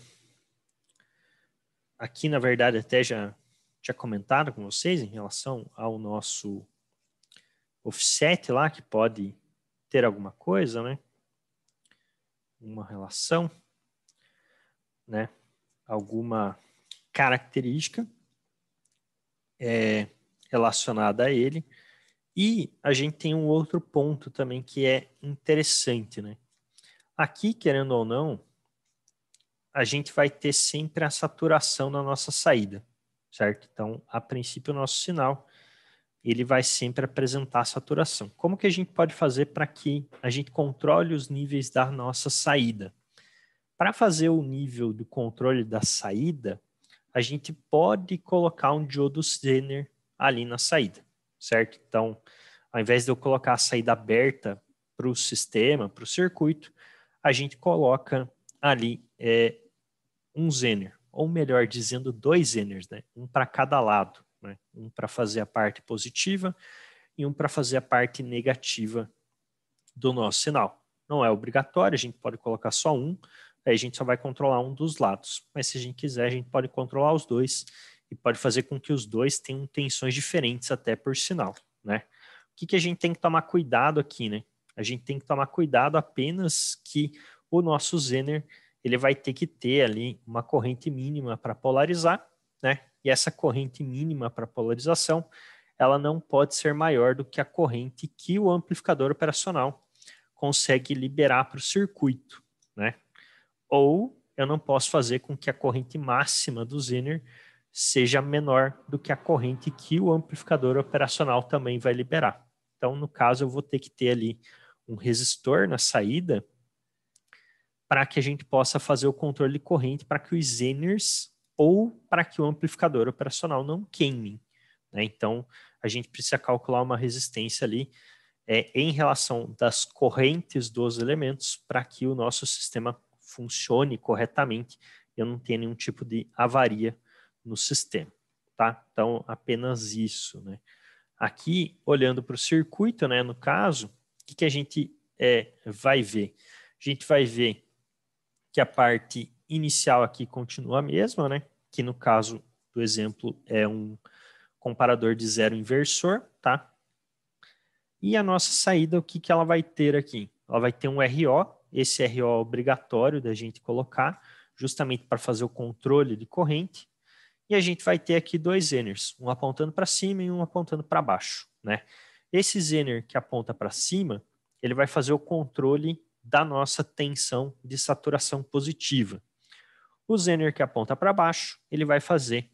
Aqui, na verdade, até já tinha comentado com vocês em relação ao nosso offset lá, que pode ter alguma coisa, né? Uma relação, né? Alguma característica relacionada a ele. E a gente tem um outro ponto também que é interessante, né? Aqui, querendo ou não, a gente vai ter sempre a saturação na nossa saída, certo? Então, a princípio, o nosso sinal ele vai sempre apresentar saturação. Como que a gente pode fazer para que a gente controle os níveis da nossa saída? Para fazer o nível do controle da saída, a gente pode colocar um diodo Zener ali na saída, certo? Então, ao invés de eu colocar a saída aberta para o sistema, para o circuito, a gente coloca ali um Zener, ou melhor dizendo, dois Zeners, né? Um para cada lado, né? Um para fazer a parte positiva e um para fazer a parte negativa do nosso sinal. Não é obrigatório, a gente pode colocar só um, aí a gente só vai controlar um dos lados. Mas se a gente quiser, a gente pode controlar os dois e pode fazer com que os dois tenham tensões diferentes até por sinal, né? O que a gente tem que tomar cuidado aqui, né? A gente tem que tomar cuidado apenas que o nosso Zener ele vai ter que ter ali uma corrente mínima para polarizar, né? E essa corrente mínima para polarização, ela não pode ser maior do que a corrente que o amplificador operacional consegue liberar para o circuito, né? Ou eu não posso fazer com que a corrente máxima do Zener seja menor do que a corrente que o amplificador operacional também vai liberar. Então, no caso, eu vou ter que ter ali um resistor na saída para que a gente possa fazer o controle de corrente para que os Zeners ou para que o amplificador operacional não queimem, né? Então, a gente precisa calcular uma resistência ali em relação das correntes dos elementos para que o nosso sistema funcione corretamente e eu não tenha nenhum tipo de avaria no sistema, tá? Então, apenas isso, né? Aqui, olhando para o circuito, né, no caso, o que a gente vai ver? A gente vai ver que a parte inicial aqui continua a mesma, né? Que no caso do exemplo é um comparador de zero inversor, tá? E a nossa saída, o que ela vai ter aqui? Ela vai ter um RO, esse RO é obrigatório da gente colocar, justamente para fazer o controle de corrente. E a gente vai ter aqui dois Zeners, um apontando para cima e um apontando para baixo, né? Esse Zener que aponta para cima, ele vai fazer o controle da nossa tensão de saturação positiva. O Zener que aponta para baixo, ele vai fazer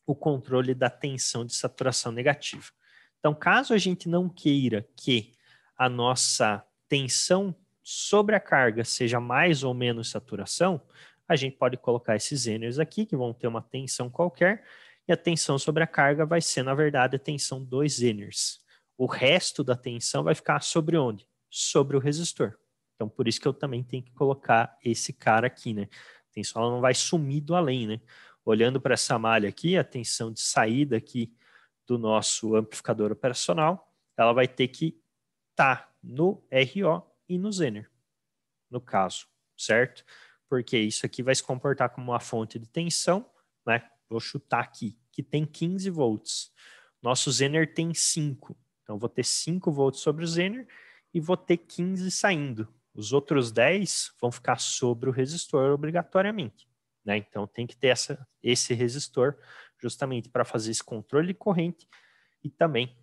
o controle da tensão de saturação negativa. Então, caso a gente não queira que a nossa tensão sobre a carga seja mais ou menos saturação, a gente pode colocar esses Zeners aqui, que vão ter uma tensão qualquer, e a tensão sobre a carga vai ser, na verdade, a tensão dos Zeners. O resto da tensão vai ficar sobre onde? Sobre o resistor. Então, por isso que eu também tenho que colocar esse cara aqui, né? A tensão ela não vai sumir do além, né? Olhando para essa malha aqui, a tensão de saída aqui do nosso amplificador operacional, ela vai ter que estar no RO e no Zener, no caso, certo? Porque isso aqui vai se comportar como uma fonte de tensão, né? Vou chutar aqui, que tem 15 volts. Nosso Zener tem 5. Então, vou ter 5 volts sobre o Zener e vou ter 15 saindo. Os outros 10 vão ficar sobre o resistor obrigatoriamente, né? Então, tem que ter esse resistor justamente para fazer esse controle de corrente e também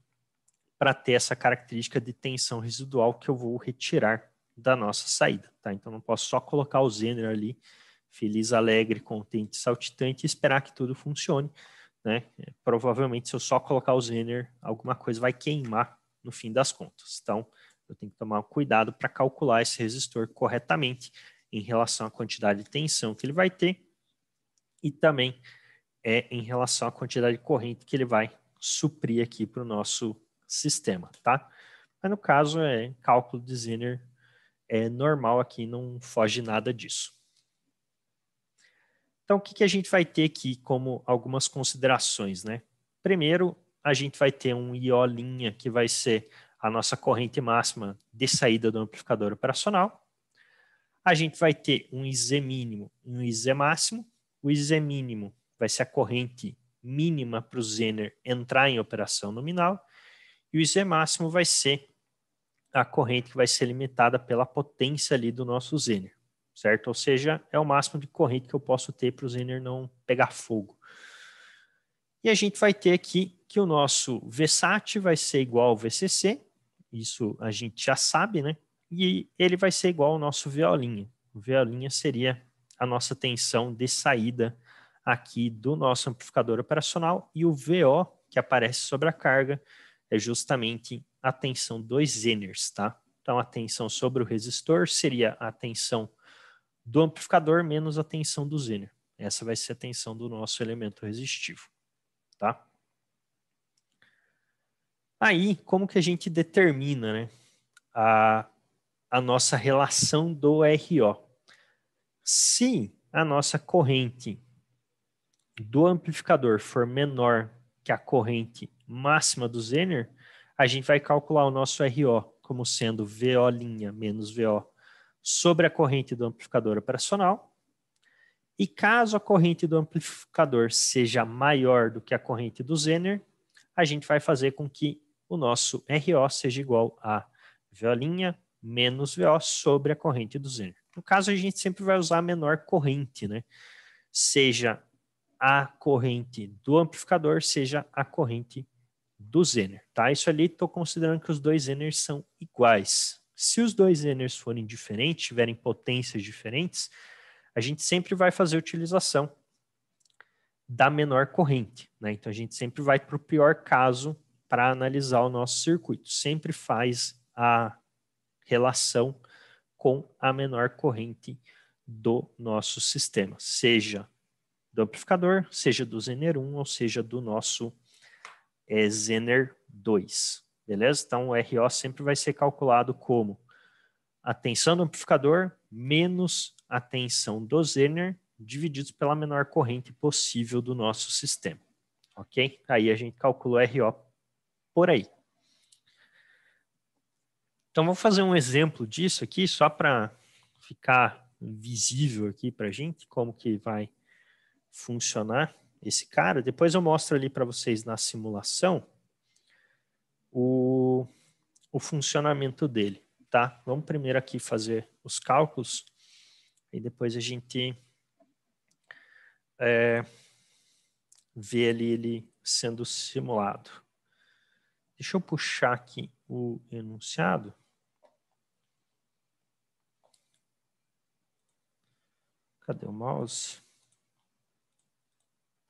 para ter essa característica de tensão residual que eu vou retirar da nossa saída, tá? Então, não posso só colocar o Zener ali, feliz, alegre, contente, saltitante e esperar que tudo funcione, né? Provavelmente, se eu só colocar o Zener, alguma coisa vai queimar no fim das contas. Então, eu tenho que tomar cuidado para calcular esse resistor corretamente em relação à quantidade de tensão que ele vai ter e também em relação à quantidade de corrente que ele vai suprir aqui para o nosso sistema, tá? Mas no caso, cálculo de Zener é normal aqui, não foge nada disso. Então, o que a gente vai ter aqui como algumas considerações, né? Primeiro, a gente vai ter um IO', que vai ser a nossa corrente máxima de saída do amplificador operacional. A gente vai ter um IZ mínimo e um IZ máximo. O IZ mínimo vai ser a corrente mínima para o Zener entrar em operação nominal. E o IZ máximo vai ser a corrente que vai ser limitada pela potência ali do nosso Zener, certo? Ou seja, é o máximo de corrente que eu posso ter para o Zener não pegar fogo. E a gente vai ter aqui que o nosso VSAT vai ser igual ao VCC, isso a gente já sabe, né? E ele vai ser igual ao nosso VO'. O VO' seria a nossa tensão de saída aqui do nosso amplificador operacional e o VO, que aparece sobre a carga, é justamente a tensão dos Zeners, tá? Então, a tensão sobre o resistor seria a tensão do amplificador menos a tensão do Zener. Essa vai ser a tensão do nosso elemento resistivo, tá? Aí, como que a gente determina, né, a nossa relação do RO? Se a nossa corrente do amplificador for menor que a corrente máxima do Zener, a gente vai calcular o nosso RO como sendo VO' menos VO sobre a corrente do amplificador operacional. E caso a corrente do amplificador seja maior do que a corrente do Zener, a gente vai fazer com que o nosso RO seja igual a VO' menos VO sobre a corrente do Zener. No caso, a gente sempre vai usar a menor corrente, né? Seja a corrente do amplificador, seja a corrente do Zener, tá? Isso ali, estou considerando que os dois Zeners são iguais. Se os dois Zeners forem diferentes, tiverem potências diferentes, a gente sempre vai fazer a utilização da menor corrente, né? Então, a gente sempre vai para o pior caso para analisar o nosso circuito. Sempre faz a relação com a menor corrente do nosso sistema, seja do amplificador, seja do Zener 1 ou seja do nosso Zener 2, beleza? Então o RO sempre vai ser calculado como a tensão do amplificador menos a tensão do Zener divididos pela menor corrente possível do nosso sistema, ok? Aí a gente calcula o RO por aí. Então vou fazer um exemplo disso aqui só para ficar visível aqui para a gente como que vai funcionar esse cara. Depois eu mostro ali para vocês na simulação o funcionamento dele, tá? Vamos primeiro aqui fazer os cálculos e depois a gente vê ali ele sendo simulado. Deixa eu puxar aqui o enunciado. Cadê o mouse?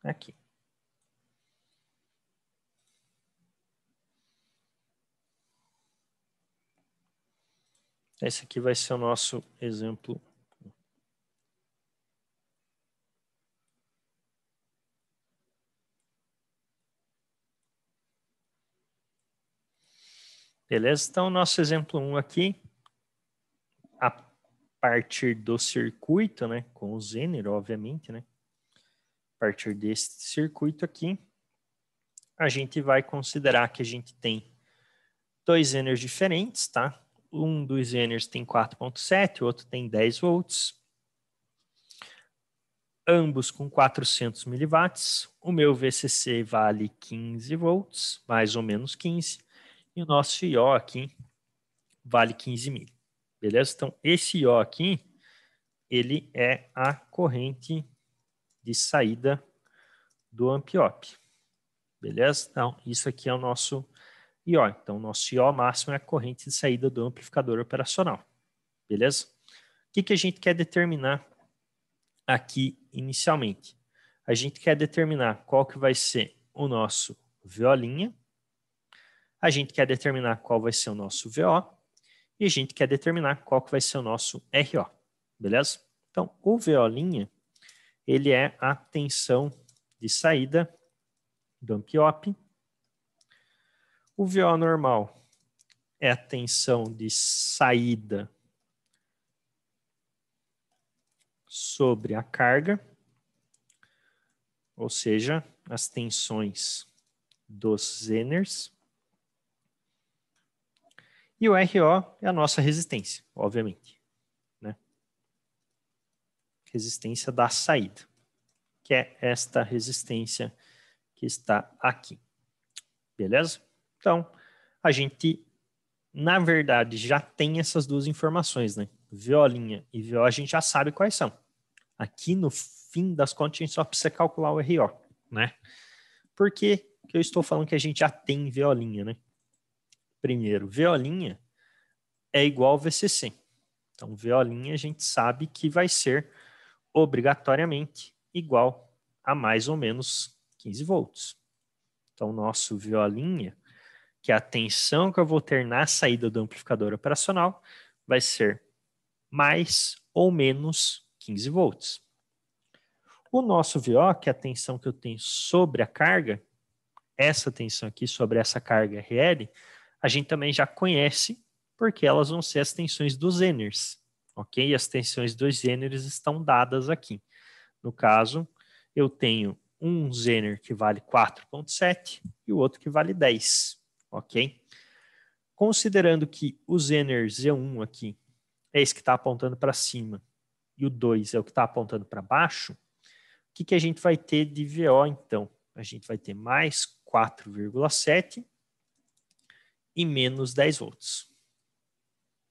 Aqui. Esse aqui vai ser o nosso exemplo. Beleza? Então, nosso exemplo 1 aqui, a partir do circuito, né, com o Zener, obviamente, né, a partir desse circuito aqui, a gente vai considerar que a gente tem dois Zeners diferentes, tá? Um dos Zeners tem 4.7, o outro tem 10 volts, ambos com 400 miliwatts. O meu VCC vale 15 volts, mais ou menos 15, e o nosso IO aqui vale 15 mil. Beleza? Então, esse IO aqui, ele é a corrente de saída do amp-op. Beleza? Então, isso aqui é o nosso IO. Então, o nosso IO máximo é a corrente de saída do amplificador operacional. Beleza? O que a gente quer determinar aqui inicialmente? A gente quer determinar qual que vai ser o nosso VO', a gente quer determinar qual vai ser o nosso VO e a gente quer determinar qual que vai ser o nosso RO. Beleza? Então, o VO', ele é a tensão de saída do amp-op. O VO normal é a tensão de saída sobre a carga, ou seja, as tensões dos Zeners. E o RO é a nossa resistência, obviamente, né? Resistência da saída, que é esta resistência que está aqui. Beleza? Então, a gente, na verdade, já tem essas duas informações, né? VO' e VO a gente já sabe quais são. Aqui, no fim das contas, a gente só precisa calcular o RO, né? Por que eu estou falando que a gente já tem VO', né? Primeiro, VO' é igual ao VCC. Então, VO' a gente sabe que vai ser obrigatoriamente igual a mais ou menos 15 volts. Então, nosso VO', que é a tensão que eu vou ter na saída do amplificador operacional, vai ser mais ou menos 15 volts. O nosso VO, que é a tensão que eu tenho sobre a carga, essa tensão aqui sobre essa carga RL, a gente também já conhece, porque elas vão ser as tensões dos Zeners, ok? As tensões dos Zeners estão dadas aqui. No caso, eu tenho um Zener que vale 4.7 e o outro que vale 10, ok? Considerando que o Zener Z1 aqui é esse que está apontando para cima e o 2 é o que está apontando para baixo, o que a gente vai ter de VO, então? A gente vai ter mais 4,7 e menos 10 volts.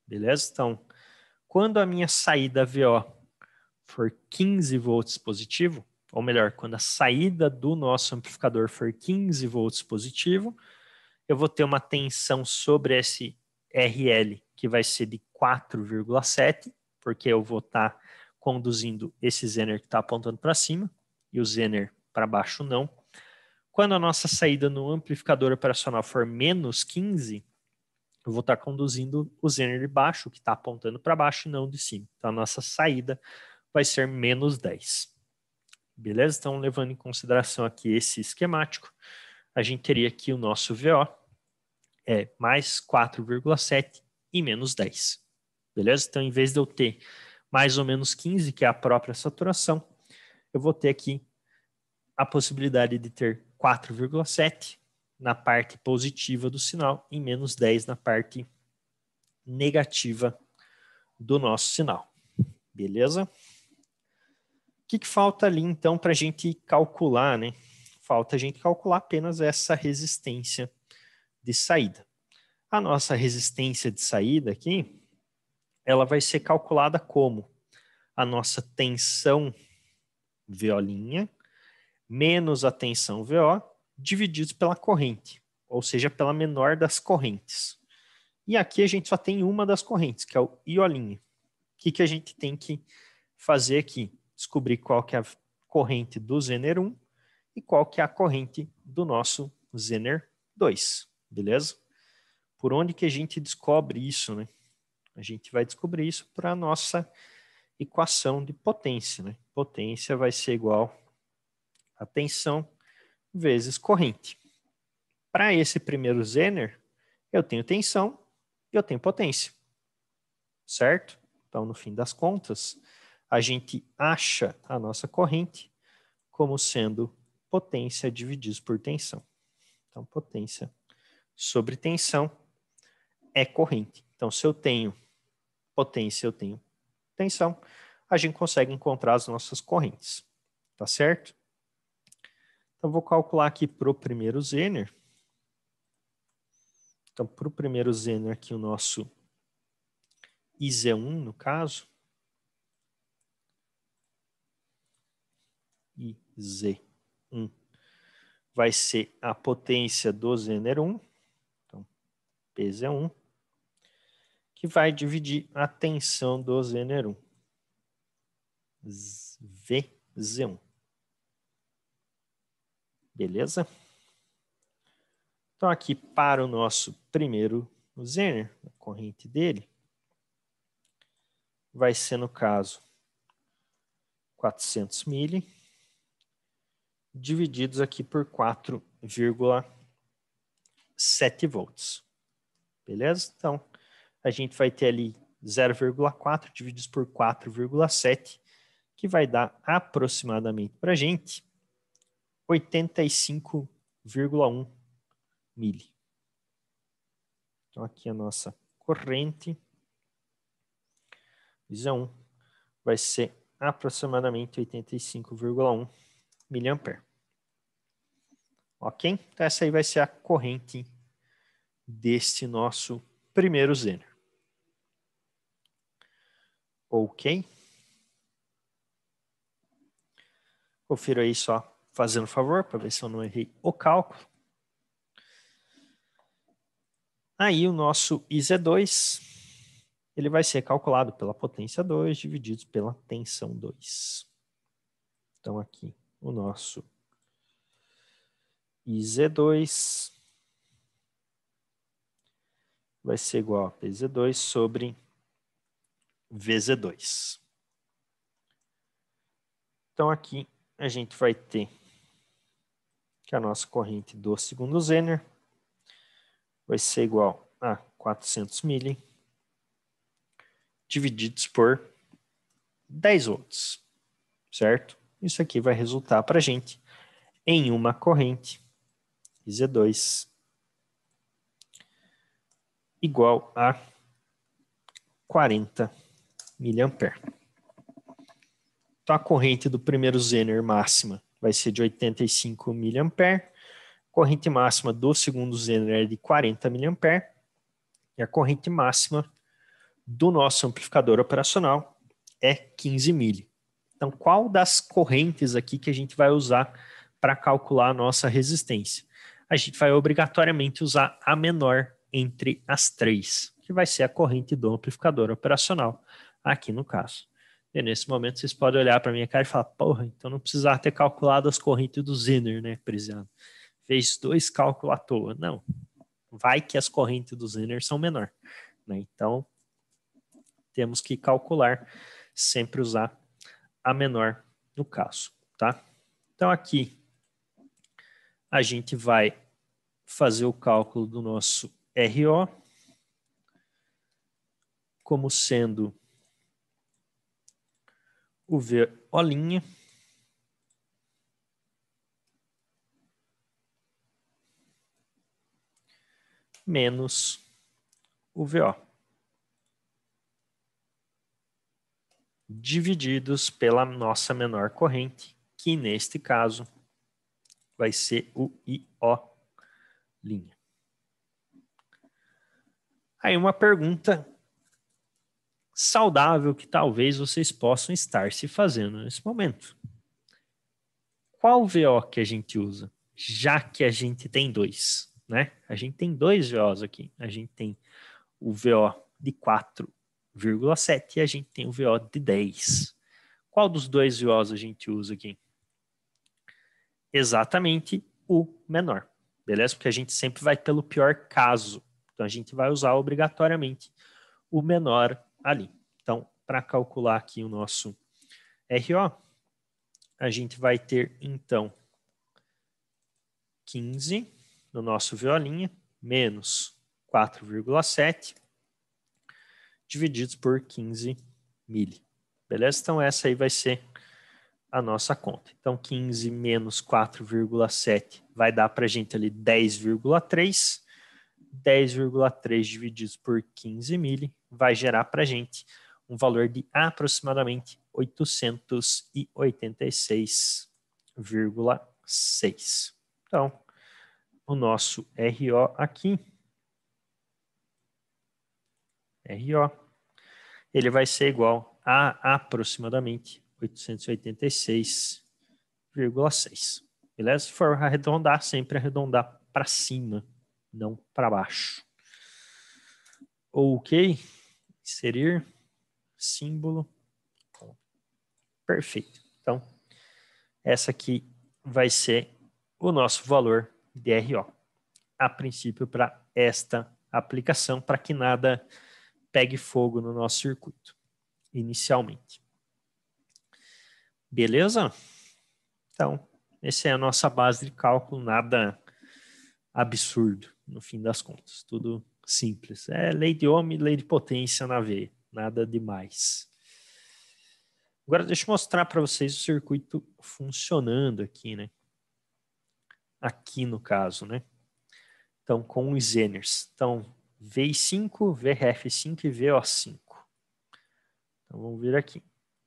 Beleza? Então, quando a minha saída VO for 15 volts positivo, ou melhor, quando a saída do nosso amplificador for 15 volts positivo, eu vou ter uma tensão sobre esse RL que vai ser de 4,7, porque eu vou estar conduzindo esse Zener que está apontando para cima e o Zener para baixo não. Quando a nossa saída no amplificador operacional for menos 15, eu vou estar conduzindo o zener de baixo, que está apontando para baixo e não de cima. Então, a nossa saída vai ser menos 10. Beleza? Então, levando em consideração aqui esse esquemático, a gente teria aqui o nosso VO é mais 4,7 e menos 10. Beleza? Então, em vez de eu ter mais ou menos 15, que é a própria saturação, eu vou ter aqui a possibilidade de ter 4,7 na parte positiva do sinal e menos 10 na parte negativa do nosso sinal. Beleza? O que falta ali, então, para a gente calcular, né? Falta a gente calcular apenas essa resistência de saída. A nossa resistência de saída aqui, ela vai ser calculada como a nossa tensão VO' menos a tensão VO divididos pela corrente, ou seja, pela menor das correntes. E aqui a gente só tem uma das correntes, que é o IO'. O que a gente tem que fazer aqui? Descobrir qual que é a corrente do zener 1 e qual que é a corrente do nosso zener 2, beleza? Por onde que a gente descobre isso, né? A gente vai descobrir isso para a nossa equação de potência, né? Potência vai ser igual a tensão vezes corrente. Para esse primeiro zener, eu tenho tensão e eu tenho potência, certo? Então, no fim das contas, a gente acha a nossa corrente como sendo potência divididos por tensão. Então, potência sobre tensão é corrente. Então, se eu tenho potência, eu tenho tensão, a gente consegue encontrar as nossas correntes. Tá certo? Então, vou calcular aqui para o primeiro zener. Então, para o primeiro zener aqui, o nosso IZ1, no caso. IZ1 vai ser a potência do zener 1. Então, PZ1. Que vai dividir a tensão do zener 1. VZ1. Beleza? Então, aqui para o nosso primeiro zener, a corrente dele, vai ser, no caso, 400 mili, divididos aqui por 4,7 volts. Beleza? Então, a gente vai ter ali 0,4 divididos por 4,7, que vai dar aproximadamente para a gente 85,1 mili. Então, aqui a nossa corrente, IZ1, vai ser aproximadamente 85,1 miliampere. Ok? Então, essa aí vai ser a corrente deste nosso primeiro zener. Ok? Confiro aí só fazendo favor, para ver se eu não errei o cálculo. Aí o nosso IZ2, ele vai ser calculado pela potência 2 divididos pela tensão 2. Então aqui o nosso IZ2 vai ser igual a PZ2 sobre VZ2. Então aqui a gente vai ter que a nossa corrente do segundo zener vai ser igual a 400 mili divididos por 10 volts, certo? Isso aqui vai resultar para a gente em uma corrente IZ2 igual a 40 miliampere. Então, a corrente do primeiro zener máxima vai ser de 85 miliampere, corrente máxima do segundo zener é de 40 miliampere, e a corrente máxima do nosso amplificador operacional é 15 mili. Então, qual das correntes aqui que a gente vai usar para calcular a nossa resistência? A gente vai obrigatoriamente usar a menor entre as três, que vai ser a corrente do amplificador operacional, aqui no caso. E nesse momento vocês podem olhar para a minha cara e falar, porra, então não precisava ter calculado as correntes do zener, né, Prisiano? Fez 2 cálculos à toa. Não, Vai que as correntes do Zener são menor, né? Então, temos que calcular, sempre usar a menor no caso, tá? Então, aqui, a gente vai fazer o cálculo do nosso RO como sendo o VO' menos o VO, divididos pela nossa menor corrente, que neste caso vai ser o IO'. Aí uma pergunta saudável que talvez vocês possam estar se fazendo nesse momento. Qual VO que a gente usa? Já que a gente tem dois, né? A gente tem dois VOs aqui. A gente tem o VO de 4,7 e a gente tem o VO de 10. Qual dos dois VOs a gente usa aqui? Exatamente o menor, beleza? Porque a gente sempre vai pelo pior caso. Então a gente vai usar obrigatoriamente o menor ali. Então, para calcular aqui o nosso RO, a gente vai ter, então, 15 no nosso VO' menos 4,7 divididos por 15 mili. Beleza? Então, essa aí vai ser a nossa conta. Então, 15 menos 4,7 vai dar para a gente ali 10,3. 10,3 divididos por 15 mili vai gerar para a gente um valor de aproximadamente 886,6. Então, o nosso RO aqui, ele vai ser igual a aproximadamente 886,6. Beleza? Se for arredondar, sempre arredondar para cima, não para baixo. Ok. Inserir símbolo. Perfeito. Então, essa aqui vai ser o nosso valor de RO. A princípio, para esta aplicação, para que nada pegue fogo no nosso circuito, inicialmente. Beleza? Então, essa é a nossa base de cálculo, nada absurdo, no fim das contas. Tudo simples. É lei de Ohm e lei de potência na veia. Nada demais. Agora, deixa eu mostrar para vocês o circuito funcionando aqui, né? Aqui no caso, né? Então, com os Zeners. Então, VI5, VRF5 e VO5. Então, vamos vir aqui.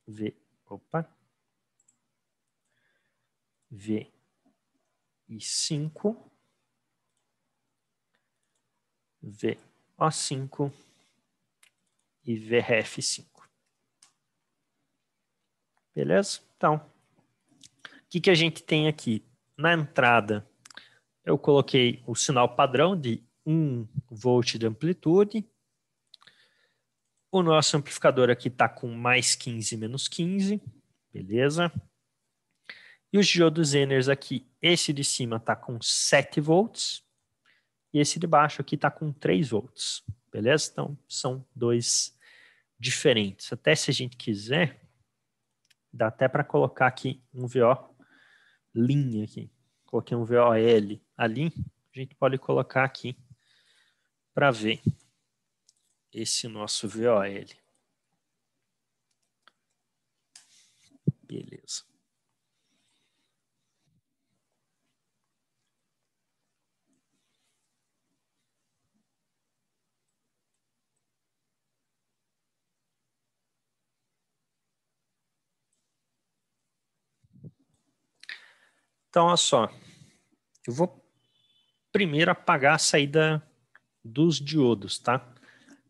VI5, VO5 e VRF5. Beleza? Então, o que a gente tem aqui? Na entrada, eu coloquei o sinal padrão de 1 volt de amplitude. O nosso amplificador aqui está com mais 15, menos 15. Beleza? E os diodos Zeners aqui, esse de cima está com 7 volts. E esse de baixo aqui está com 3 volts. Beleza? Então, são dois diferentes. Até se a gente quiser, dá até para colocar aqui um VO linha aqui. Coloquei um VOL ali. A gente pode colocar aqui para ver esse nosso VOL. Beleza. Então, olha só. Eu vou primeiro apagar a saída dos diodos, tá?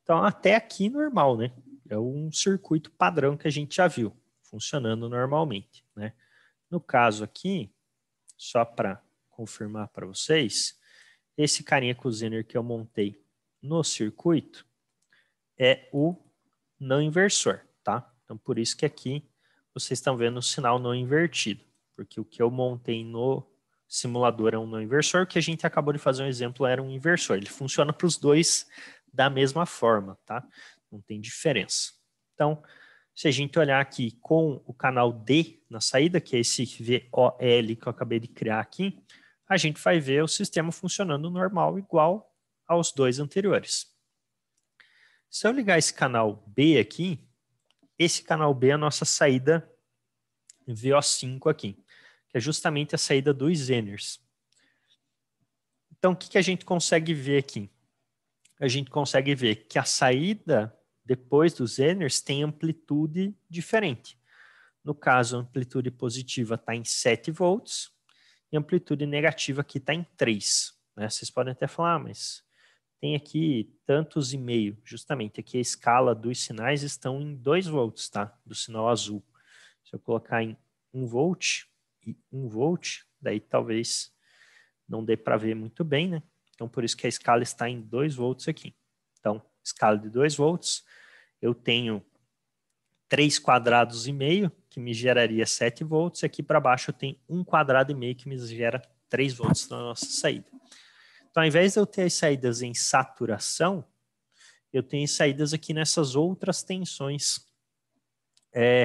Então, até aqui normal, né? É um circuito padrão que a gente já viu, funcionando normalmente, né? No caso aqui, só para confirmar para vocês, esse carinha com o Zener que eu montei no circuito é o não inversor, tá? Então, por isso que aqui vocês estão vendo o sinal não invertido, porque o que eu montei no simulador é um não inversor, o que a gente acabou de fazer um exemplo era um inversor. Ele funciona para os dois da mesma forma, tá? Não tem diferença. Então, se a gente olhar aqui com o canal D na saída, que é esse VOL que eu acabei de criar aqui, a gente vai ver o sistema funcionando normal, igual aos dois anteriores. Se eu ligar esse canal B aqui, esse canal B é a nossa saída VO5 aqui, que é justamente a saída dos Zeners. Então, o que a gente consegue ver aqui? A gente consegue ver que a saída depois dos Zeners tem amplitude diferente. No caso, a amplitude positiva está em 7 volts e a amplitude negativa aqui está em 3. Né? Vocês podem até falar, mas tem aqui tantos e meio. Justamente aqui a escala dos sinais estão em 2 volts, tá? Do sinal azul. Se eu colocar em 1 volt e 1 volt, daí talvez não dê para ver muito bem, né? Então, por isso que a escala está em 2 volts aqui. Então, escala de 2 volts, eu tenho 3 quadrados e meio, que me geraria 7 volts, e aqui para baixo eu tenho 1 quadrado e meio, que me gera 3 volts na nossa saída. Então, ao invés de eu ter as saídas em saturação, eu tenho saídas aqui nessas outras tensões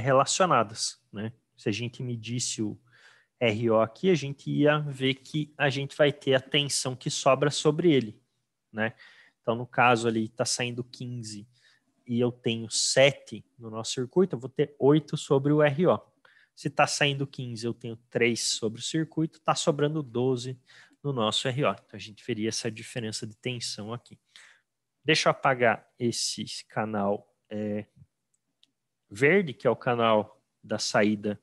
relacionadas, né? Se a gente medisse o RO aqui, a gente ia ver que a gente vai ter a tensão que sobra sobre ele, né? Então, no caso ali, está saindo 15 e eu tenho 7 no nosso circuito, eu vou ter 8 sobre o RO. Se está saindo 15, eu tenho 3 sobre o circuito, está sobrando 12 no nosso RO. Então, a gente veria essa diferença de tensão aqui. Deixa eu apagar esse canal verde, que é o canal da saída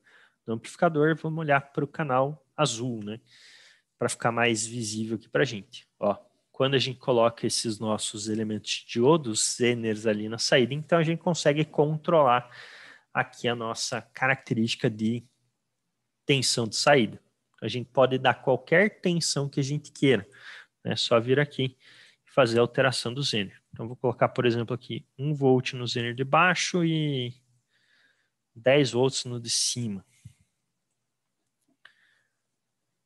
do amplificador. Vamos olhar para o canal azul, né? Para ficar mais visível aqui para a gente. Ó, quando a gente coloca esses nossos elementos diodos, Zeners ali na saída, então a gente consegue controlar aqui a nossa característica de tensão de saída. A gente pode dar qualquer tensão que a gente queira. É só vir aqui e fazer a alteração do Zener. Então, vou colocar, por exemplo, aqui 1 volt no Zener de baixo e 10 volts no de cima.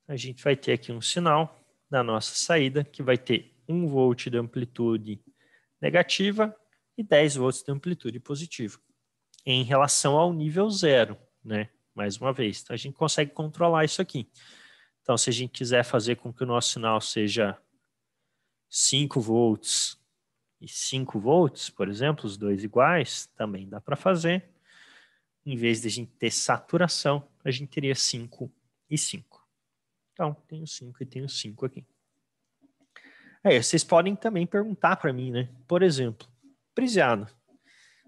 A gente vai ter aqui um sinal da nossa saída que vai ter 1 volt de amplitude negativa e 10 volts de amplitude positiva em relação ao nível zero, né? Mais uma vez, então a gente consegue controlar isso aqui. Então, se a gente quiser fazer com que o nosso sinal seja 5 volts e 5 volts, por exemplo, os dois iguais, também dá para fazer. Em vez de a gente ter saturação, a gente teria 5 e 5. Então, tenho 5 e tenho 5 aqui. Vocês podem também perguntar para mim, né? Por exemplo, Prisiano,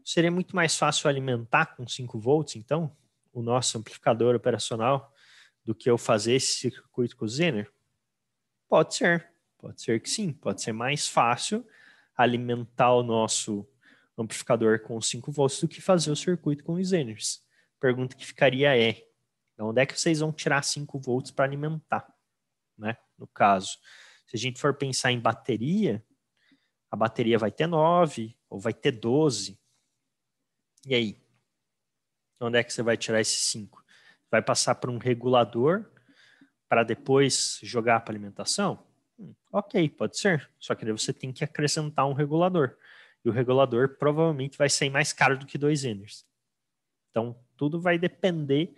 seria muito mais fácil alimentar com 5 volts, então, o nosso amplificador operacional, do que eu fazer esse circuito com o Zener? Pode ser que sim. Pode ser mais fácil alimentar o nosso amplificador com 5 volts do que fazer o circuito com os Zeners. Pergunta que ficaria é, de onde é que vocês vão tirar 5 volts para alimentar? Né? No caso, se a gente for pensar em bateria, a bateria vai ter 9 ou vai ter 12. E aí? Onde é que você vai tirar esses 5? Vai passar por um regulador para depois jogar para alimentação? Ok, pode ser. Só que daí você tem que acrescentar um regulador. E o regulador provavelmente vai sair mais caro do que 2 Zeners. Então, tudo vai depender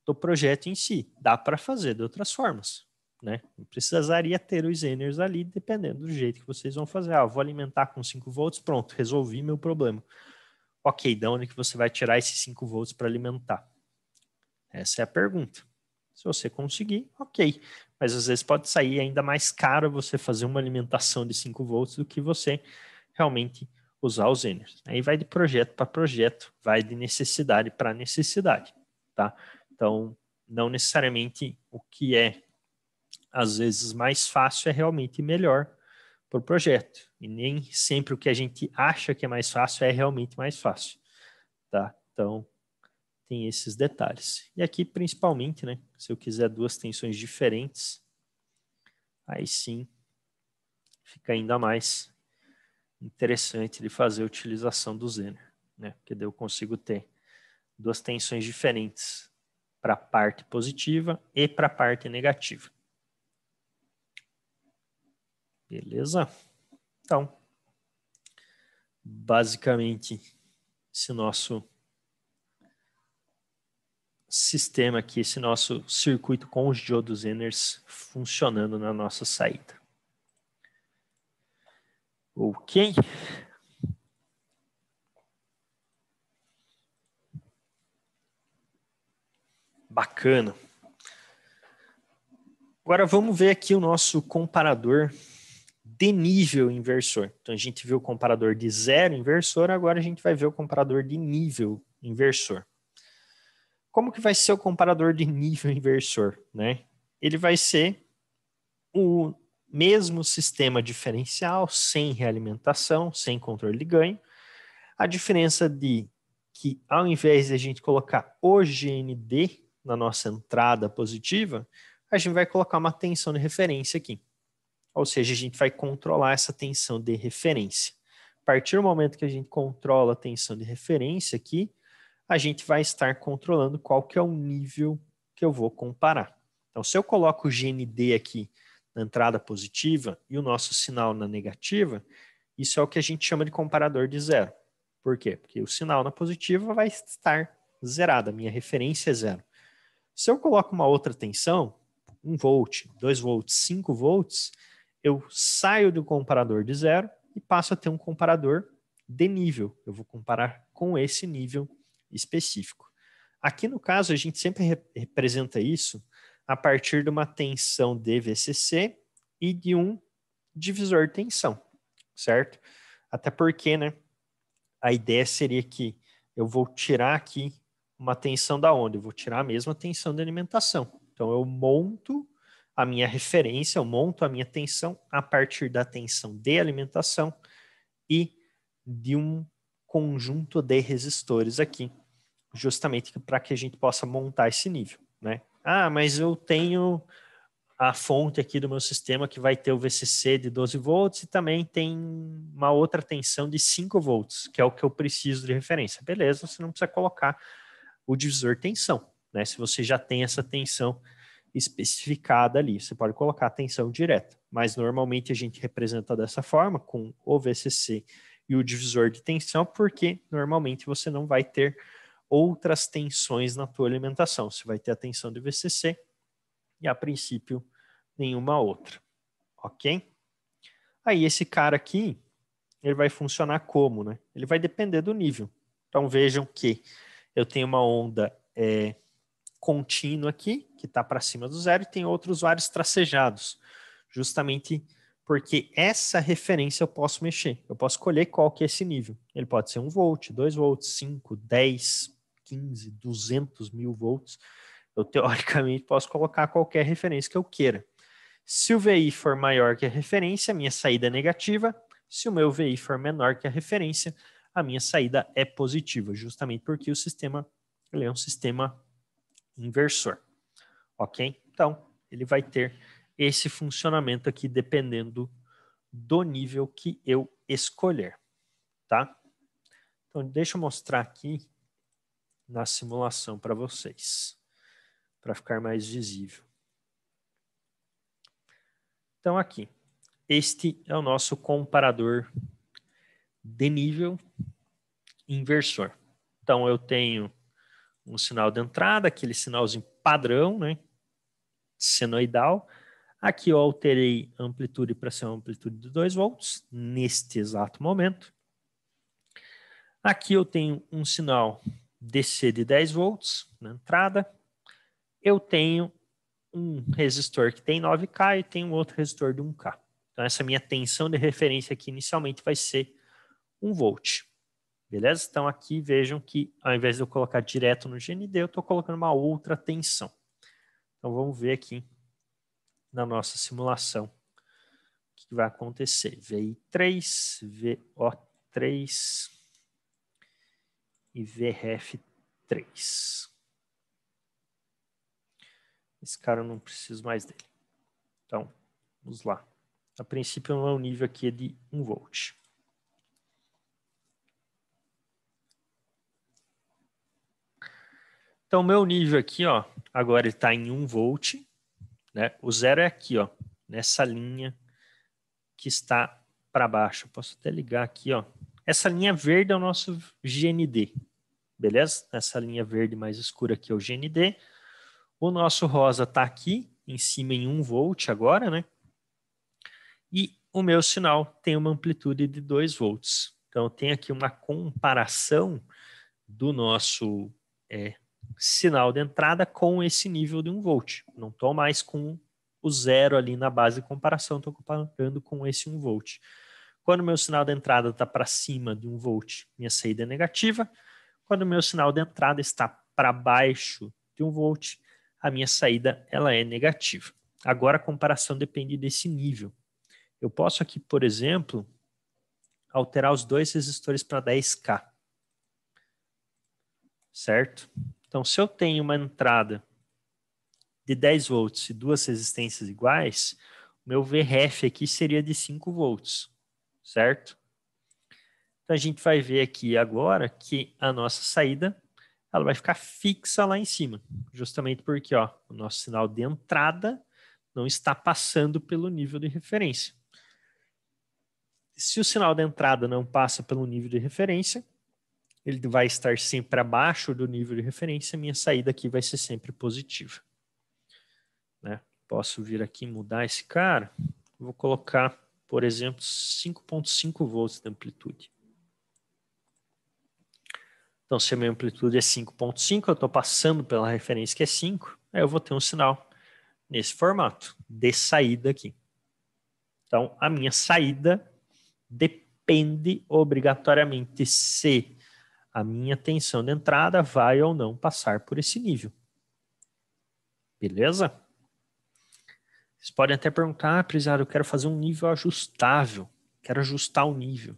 do projeto em si. Dá para fazer de outras formas. Né? Não precisaria ter os Zeners ali, dependendo do jeito que vocês vão fazer. Vou alimentar com 5 volts, pronto, resolvi meu problema. Ok, de onde que você vai tirar esses 5 volts para alimentar? Essa é a pergunta. Se você conseguir, ok. Mas às vezes pode sair ainda mais caro você fazer uma alimentação de 5 volts do que você realmente usar os Zeners. Aí vai de projeto para projeto, vai de necessidade para necessidade, tá? Então, não necessariamente o que é, às vezes, mais fácil é realmente melhor para o projeto. E nem sempre o que a gente acha que é mais fácil é realmente mais fácil, tá? Então, tem esses detalhes. E aqui, principalmente, né, se eu quiser duas tensões diferentes, aí sim fica ainda mais interessante de fazer a utilização do Zener, né? Porque daí eu consigo ter duas tensões diferentes para a parte positiva e para a parte negativa. Beleza? Então, basicamente, esse nosso sistema aqui, esse nosso circuito com os diodos Zenners funcionando na nossa saída. Ok? Bacana. Agora vamos ver aqui o nosso comparador de nível inversor. Então a gente viu o comparador de zero inversor, agora a gente vai ver o comparador de nível inversor. Como que vai ser o comparador de nível inversor, né? Ele vai ser o mesmo sistema diferencial, sem realimentação, sem controle de ganho. A diferença de que ao invés de a gente colocar o GND na nossa entrada positiva, a gente vai colocar uma tensão de referência aqui. Ou seja, a gente vai controlar essa tensão de referência. A partir do momento que a gente controla a tensão de referência aqui, a gente vai estar controlando qual que é o nível que eu vou comparar. Então, se eu coloco o GND aqui na entrada positiva e o nosso sinal na negativa, isso é o que a gente chama de comparador de zero. Por quê? Porque o sinal na positiva vai estar zerado, a minha referência é zero. Se eu coloco uma outra tensão, 1 volt, 2 volts, 5 volts, eu saio do comparador de zero e passo a ter um comparador de nível. Eu vou comparar com esse nível específico. Aqui no caso, a gente sempre representa isso a partir de uma tensão de VCC e de um divisor de tensão, certo? Até porque, né, a ideia seria que eu vou tirar aqui uma tensão da onde? Eu vou tirar a mesma tensão de alimentação. Então, eu monto a minha referência, eu monto a minha tensão a partir da tensão de alimentação e de um conjunto de resistores aqui, justamente para que a gente possa montar esse nível, né? Ah, mas eu tenho a fonte aqui do meu sistema que vai ter o VCC de 12 volts e também tem uma outra tensão de 5 volts, que é o que eu preciso de referência. Beleza, você não precisa colocar o divisor tensão, né? Se você já tem essa tensão especificada ali, você pode colocar a tensão direta, mas normalmente a gente representa dessa forma, com o VCC e o divisor de tensão, porque normalmente você não vai ter outras tensões na tua alimentação. Você vai ter a tensão de VCC e, a princípio, nenhuma outra. Ok? Aí esse cara aqui, ele vai funcionar como, né? Ele vai depender do nível. Então vejam que eu tenho uma onda contínua aqui, que está para cima do zero, e tem outros vários tracejados. Justamente porque essa referência eu posso mexer. Eu posso escolher qual que é esse nível. Ele pode ser 1 volt, 2 volts, 5, 10, 15, 200 mil volts. Eu, teoricamente, posso colocar qualquer referência que eu queira. Se o VI for maior que a referência, a minha saída é negativa. Se o meu VI for menor que a referência, a minha saída é positiva, justamente porque o sistema ele é um sistema inversor. Ok? Então, ele vai ter esse funcionamento aqui dependendo do nível que eu escolher. Tá? Então, deixa eu mostrar aqui na simulação para vocês, para ficar mais visível. Então, aqui, este é o nosso comparador de nível inversor. Então, eu tenho um sinal de entrada, aquele sinalzinho padrão, né? Senoidal. Aqui eu alterei a amplitude para ser uma amplitude de 2 volts, neste exato momento. Aqui eu tenho um sinal DC de 10 volts na entrada. Eu tenho um resistor que tem 9K e tem um outro resistor de 1K. Então, essa minha tensão de referência aqui inicialmente vai ser 1 volt. Beleza? Então, aqui vejam que ao invés de eu colocar direto no GND, eu estou colocando uma outra tensão. Então, vamos ver aqui na nossa simulação o que vai acontecer. VI3, VO3 e VRF3. Esse cara eu não preciso mais dele. Então, vamos lá. A princípio, o meu nível aqui é de 1 volt. Então, o meu nível aqui, ó, agora ele está em 1 volt. Né? O zero é aqui, ó, nessa linha que está para baixo. Eu posso até ligar aqui, ó. Essa linha verde é o nosso GND, beleza? Essa linha verde mais escura aqui é o GND. O nosso rosa está aqui, em cima em 1 volt agora, né? E o meu sinal tem uma amplitude de 2 volts. Então, tem aqui uma comparação do nosso sinal de entrada com esse nível de 1 volt. Não estou mais com o zero ali na base de comparação, estou comparando com esse 1 volt. Quando o meu sinal de entrada está para cima de 1 volt, minha saída é negativa. Quando o meu sinal de entrada está para baixo de 1 volt, a minha saída ela é negativa. Agora a comparação depende desse nível. Eu posso aqui, por exemplo, alterar os dois resistores para 10K. Certo? Então, se eu tenho uma entrada de 10 volts e duas resistências iguais, o meu VRF aqui seria de 5 volts. Certo? Então, a gente vai ver aqui agora que a nossa saída ela vai ficar fixa lá em cima. Justamente porque ó, o nosso sinal de entrada não está passando pelo nível de referência. Se o sinal de entrada não passa pelo nível de referência, ele vai estar sempre abaixo do nível de referência, minha saída aqui vai ser sempre positiva. Né? Posso vir aqui e mudar esse cara, vou colocar, por exemplo, 5.5 volts de amplitude. Então, se a minha amplitude é 5.5, eu estou passando pela referência que é 5, aí eu vou ter um sinal nesse formato, de saída aqui. Então, a minha saída depende obrigatoriamente se a minha tensão de entrada vai ou não passar por esse nível. Beleza? Vocês podem até perguntar, prezado, eu quero fazer um nível ajustável, quero ajustar o nível.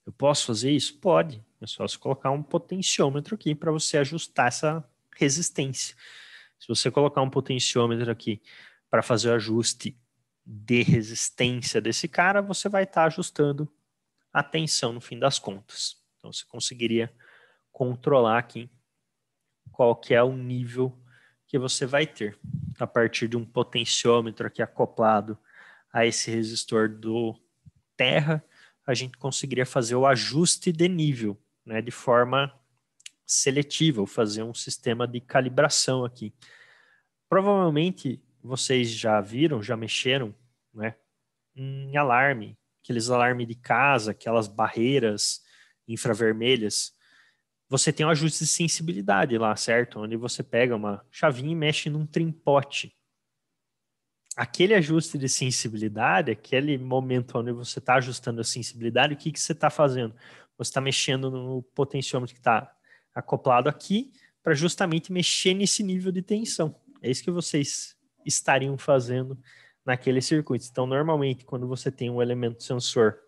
Eu posso fazer isso? Pode. É só você colocar um potenciômetro aqui para você ajustar essa resistência. Se você colocar um potenciômetro aqui para fazer o ajuste de resistência desse cara, você vai estar ajustando a tensão no fim das contas. Então você conseguiria controlar aqui qual que é o nível que você vai ter a partir de um potenciômetro aqui acoplado a esse resistor do terra, a gente conseguiria fazer o ajuste de nível, né, de forma seletiva, ou fazer um sistema de calibração aqui. Provavelmente vocês já viram, já mexeram, né, em alarme, aqueles alarmes de casa, aquelas barreiras infravermelhas. Você tem um ajuste de sensibilidade lá, certo? Onde você pega uma chavinha e mexe num trimpote. Aquele ajuste de sensibilidade, aquele momento onde você está ajustando a sensibilidade, o que você está fazendo? Você está mexendo no potenciômetro que está acoplado aqui para justamente mexer nesse nível de tensão. É isso que vocês estariam fazendo naquele circuito. Então, normalmente, quando você tem um elemento sensor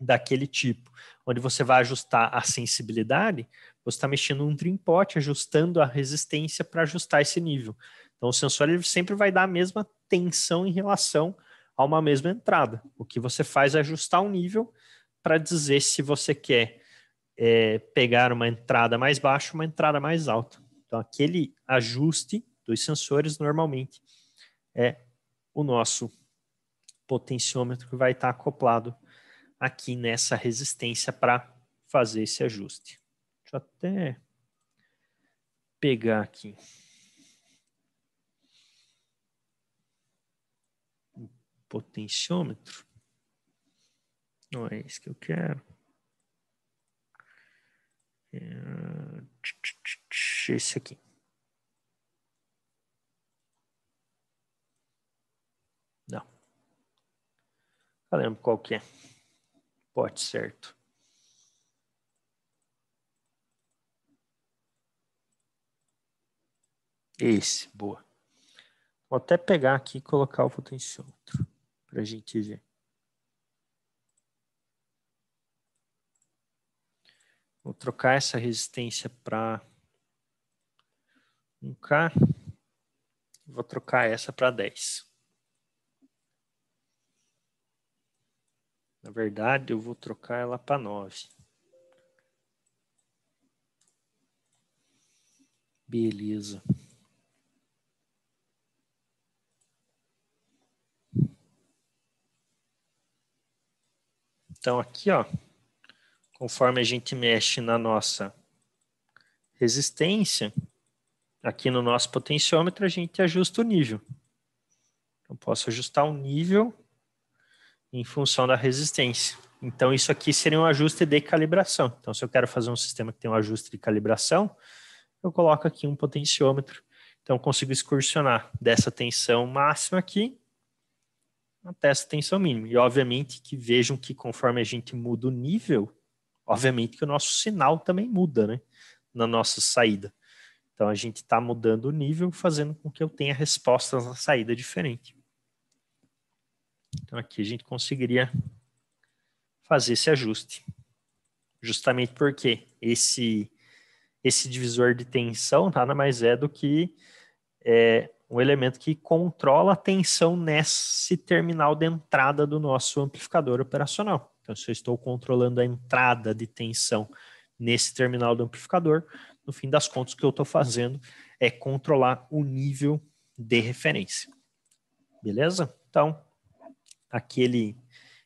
daquele tipo, onde você vai ajustar a sensibilidade, você está mexendo num trimpote, ajustando a resistência para ajustar esse nível. Então, o sensor ele sempre vai dar a mesma tensão em relação a uma mesma entrada. O que você faz é ajustar um nível para dizer se você quer pegar uma entrada mais baixa ou uma entrada mais alta. Então, aquele ajuste dos sensores normalmente é o nosso potenciômetro que vai estar acoplado aqui nessa resistência para fazer esse ajuste. Deixa eu até pegar aqui o potenciômetro. Não é isso que eu quero. Esse aqui. Não. Eu lembro qual que é. Pode, certo. Esse, boa. Vou até pegar aqui e colocar o potenciômetro para a gente ver. Vou trocar essa resistência para 1K. Vou trocar essa para 10. Na verdade, eu vou trocar ela para 9. Beleza. Então aqui, ó, conforme a gente mexe na nossa resistência, aqui no nosso potenciômetro a gente ajusta o nível. Eu posso ajustar o nível em função da resistência. Então isso aqui seria um ajuste de calibração. Então se eu quero fazer um sistema que tem um ajuste de calibração, eu coloco aqui um potenciômetro. Então eu consigo excursionar dessa tensão máxima aqui até essa tensão mínima. E obviamente que vejam que conforme a gente muda o nível, obviamente que o nosso sinal também muda, né? Na nossa saída. Então a gente está mudando o nível, fazendo com que eu tenha respostas na saída diferente. Então aqui a gente conseguiria fazer esse ajuste. Justamente porque esse divisor de tensão nada mais é do que um elemento que controla a tensão nesse terminal de entrada do nosso amplificador operacional. Então, se eu estou controlando a entrada de tensão nesse terminal do amplificador, no fim das contas, o que eu estou fazendo é controlar o nível de referência. Beleza? Então, aquele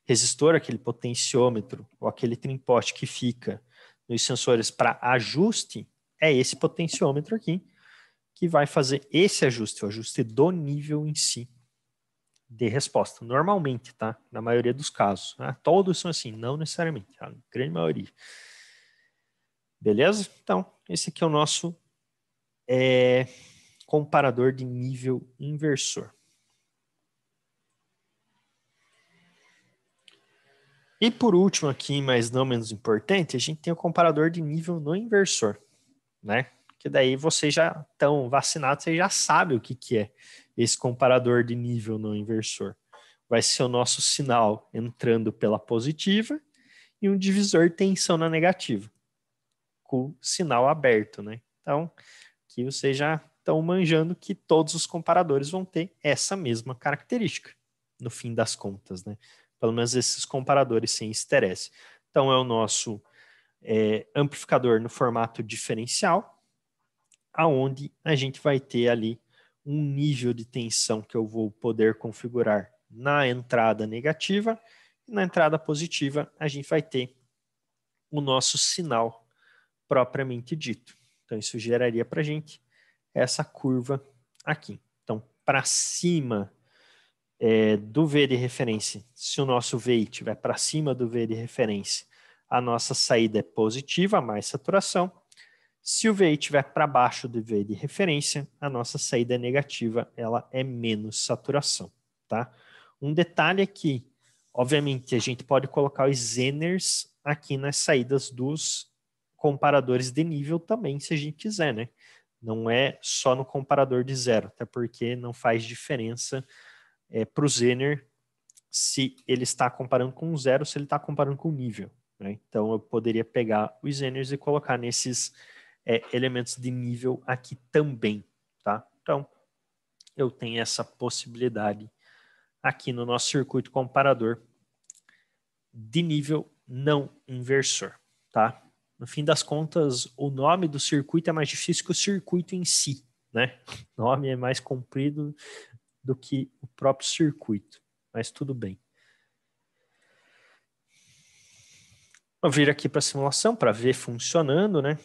resistor, aquele potenciômetro, ou aquele trimpote que fica nos sensores para ajuste, é esse potenciômetro aqui, que vai fazer esse ajuste, o ajuste do nível em si de resposta. Normalmente, tá? Na maioria dos casos. Né? Todos são assim, não necessariamente, a grande maioria. Beleza? Então, esse aqui é o nosso comparador de nível inversor. E por último aqui, mas não menos importante, a gente tem o comparador de nível no inversor, né? Que daí vocês já estão vacinados, vocês já sabem o que é esse comparador de nível no inversor. Vai ser o nosso sinal entrando pela positiva e um divisor de tensão na negativa, com o sinal aberto, né? Então, aqui vocês já estão manjando que todos os comparadores vão ter essa mesma característica, no fim das contas, né? Pelo menos esses comparadores sem esterese. Então, é o nosso amplificador no formato diferencial, aonde a gente vai ter ali um nível de tensão que eu vou poder configurar na entrada negativa, e na entrada positiva a gente vai ter o nosso sinal propriamente dito. Então isso geraria para a gente essa curva aqui. Então para cima do V de referência, se o nosso VI estiver para cima do V de referência, a nossa saída é positiva, mais saturação. Se o VI estiver para baixo do V de referência, a nossa saída é negativa, ela é menos saturação, tá? Um detalhe é que, obviamente, a gente pode colocar os Zeners aqui nas saídas dos comparadores de nível também, se a gente quiser, né? Não é só no comparador de zero, até porque não faz diferença para o Zener se ele está comparando com zero, se ele está comparando com nível, né? Então eu poderia pegar os Zeners e colocar nesses elementos de nível aqui também, tá? Então, eu tenho essa possibilidade aqui no nosso circuito comparador de nível não inversor, tá? No fim das contas, o nome do circuito é mais difícil que o circuito em si, né? O nome é mais comprido do que o próprio circuito, mas tudo bem. Vou vir aqui para a simulação para ver funcionando, né?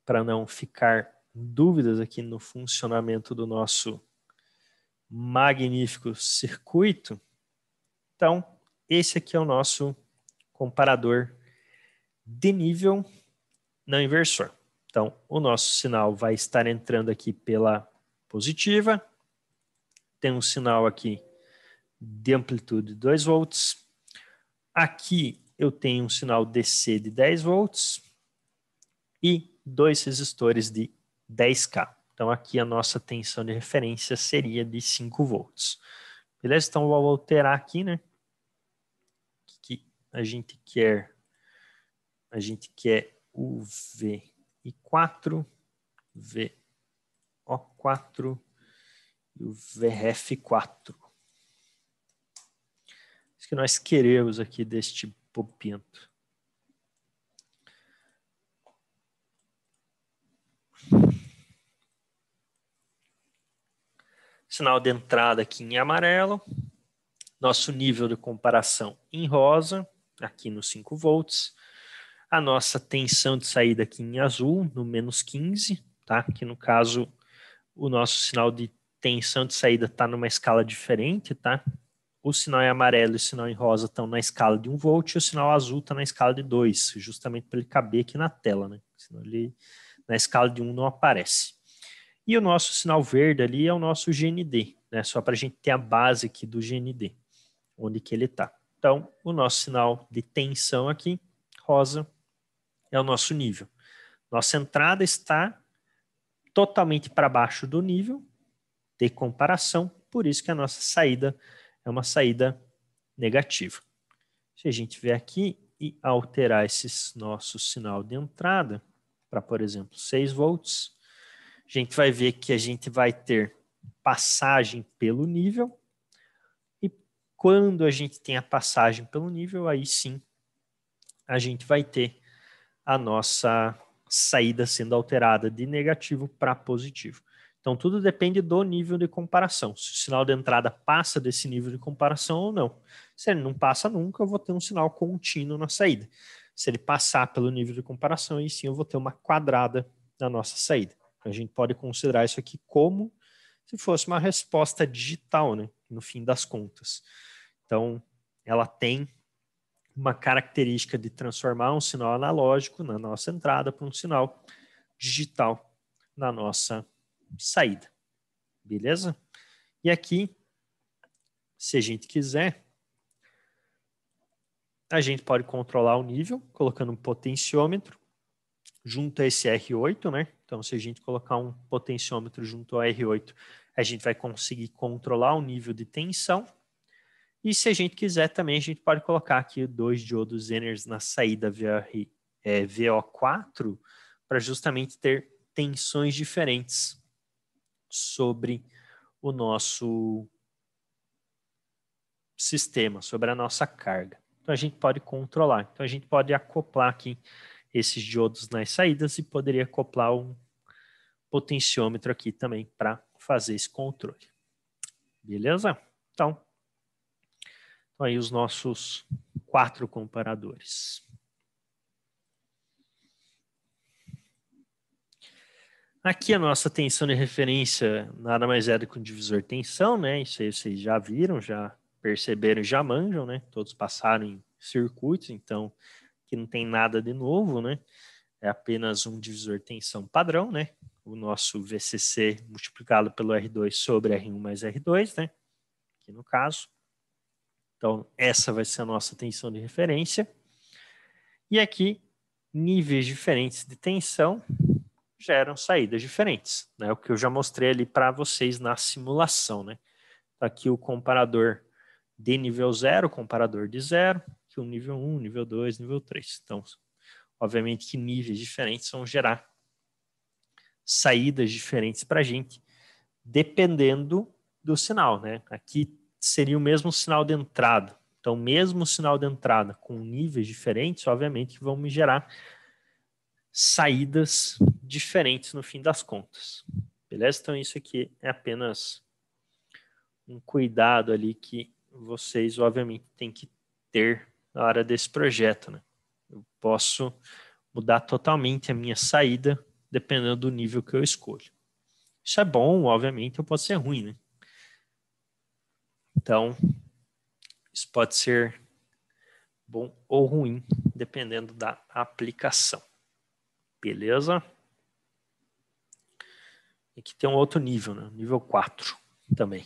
Para não ficar dúvidas aqui no funcionamento do nosso magnífico circuito. Então, esse aqui é o nosso comparador de nível não inversor. Então, o nosso sinal vai estar entrando aqui pela positiva. Tem um sinal aqui de amplitude de 2 volts. Aqui eu tenho um sinal DC de 10 volts e 2 resistores de 10K. Então, aqui a nossa tensão de referência seria de 5 volts. Beleza? Então, eu vou alterar aqui, né? Que a gente quer o VI4, VO4 e o VRF4. Isso que nós queremos aqui deste popinto. Sinal de entrada aqui em amarelo. Nosso nível de comparação em rosa. aqui no 5 volts. A nossa tensão de saída aqui em azul, no menos 15, tá? Que no caso, o nosso sinal de tensão de saída está numa escala diferente, tá? O sinal em amarelo e o sinal em rosa estão na escala de 1 volt e o sinal azul está na escala de 2, justamente para ele caber aqui na tela, né? Senão ele, na escala de 1 não aparece. E o nosso sinal verde ali é o nosso GND, né? Só para a gente ter a base aqui do GND, onde que ele está. Então, o nosso sinal de tensão aqui, rosa, é o nosso nível. Nossa entrada está totalmente para baixo do nível de comparação, por isso que a nossa saída é uma saída negativa. Se a gente vier aqui e alterar esse nosso sinal de entrada para, por exemplo, 6 volts, a gente vai ver que a gente vai ter passagem pelo nível e quando a gente tem a passagem pelo nível, aí sim a gente vai ter a nossa saída sendo alterada de negativo para positivo. Então, tudo depende do nível de comparação. Se o sinal de entrada passa desse nível de comparação ou não. Se ele não passa nunca, eu vou ter um sinal contínuo na saída. Se ele passar pelo nível de comparação, aí sim eu vou ter uma quadrada na nossa saída. A gente pode considerar isso aqui como se fosse uma resposta digital, né? No fim das contas. Então, ela tem uma característica de transformar um sinal analógico na nossa entrada para um sinal digital na nossa saída. Beleza? E aqui, se a gente quiser, a gente pode controlar o nível colocando um potenciômetro junto a esse R8, né? Então, se a gente colocar um potenciômetro junto ao R8, a gente vai conseguir controlar o nível de tensão. E se a gente quiser também, a gente pode colocar aqui 2 diodos Zeners na saída VO4 para justamente ter tensões diferentes sobre o nosso sistema, sobre a nossa carga. Então a gente pode controlar. Então a gente pode acoplar aqui esses diodos nas saídas e poderia acoplar um potenciômetro aqui também para fazer esse controle. Beleza? Então aí os nossos 4 comparadores. Aqui a nossa tensão de referência nada mais é do que um divisor de tensão, né? Isso aí vocês já viram, já perceberam, já manjam, né? Todos passaram em circuitos, então aqui não tem nada de novo, né? É apenas um divisor de tensão padrão, né? O nosso VCC multiplicado pelo R2 sobre R1 mais R2, né? Aqui no caso. Então, essa vai ser a nossa tensão de referência. E aqui, níveis diferentes de tensão geram saídas diferentes, né? O que eu já mostrei ali para vocês na simulação, né? Tá aqui o comparador de nível 0, comparador de 0, aqui o nível 1, nível 2, nível 3. Então, obviamente que níveis diferentes vão gerar saídas diferentes para a gente, dependendo do sinal, né? Aqui seria o mesmo sinal de entrada. Então, mesmo sinal de entrada com níveis diferentes, obviamente que vão me gerar saídas diferentes no fim das contas. Beleza? Então, isso aqui é apenas um cuidado ali que vocês, obviamente, têm que ter na hora desse projeto, né? Eu posso mudar totalmente a minha saída dependendo do nível que eu escolho. Isso é bom, obviamente, ou pode ser ruim, né? Então, isso pode ser bom ou ruim, dependendo da aplicação. Beleza? Aqui tem um outro nível, né? Nível 4 também.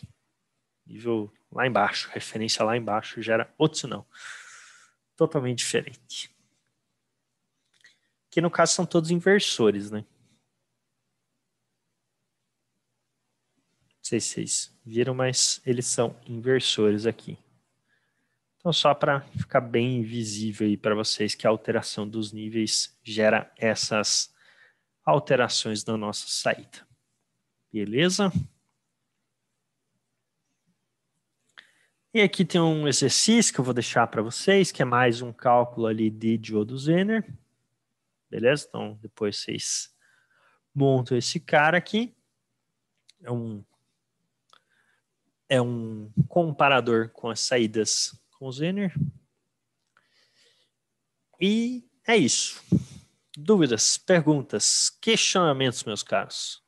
Nível lá embaixo, referência lá embaixo, gera outro sinal. Totalmente diferente. Que no caso são todos inversores, né? Não sei se vocês viram, mas eles são inversores aqui. Então, só para ficar bem visível aí para vocês que a alteração dos níveis gera essas alterações na nossa saída. Beleza? E aqui tem um exercício que eu vou deixar para vocês, que é mais um cálculo ali de diodo Zener. Beleza? Então, depois vocês montam esse cara aqui. É um comparador com as saídas com o Zener. e é isso. Dúvidas, perguntas, questionamentos, meus caros?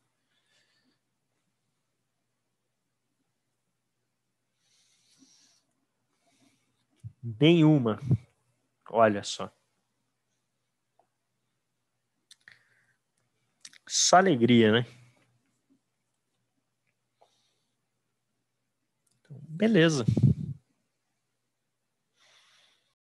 Nenhuma. Olha só. Só alegria, né? Beleza.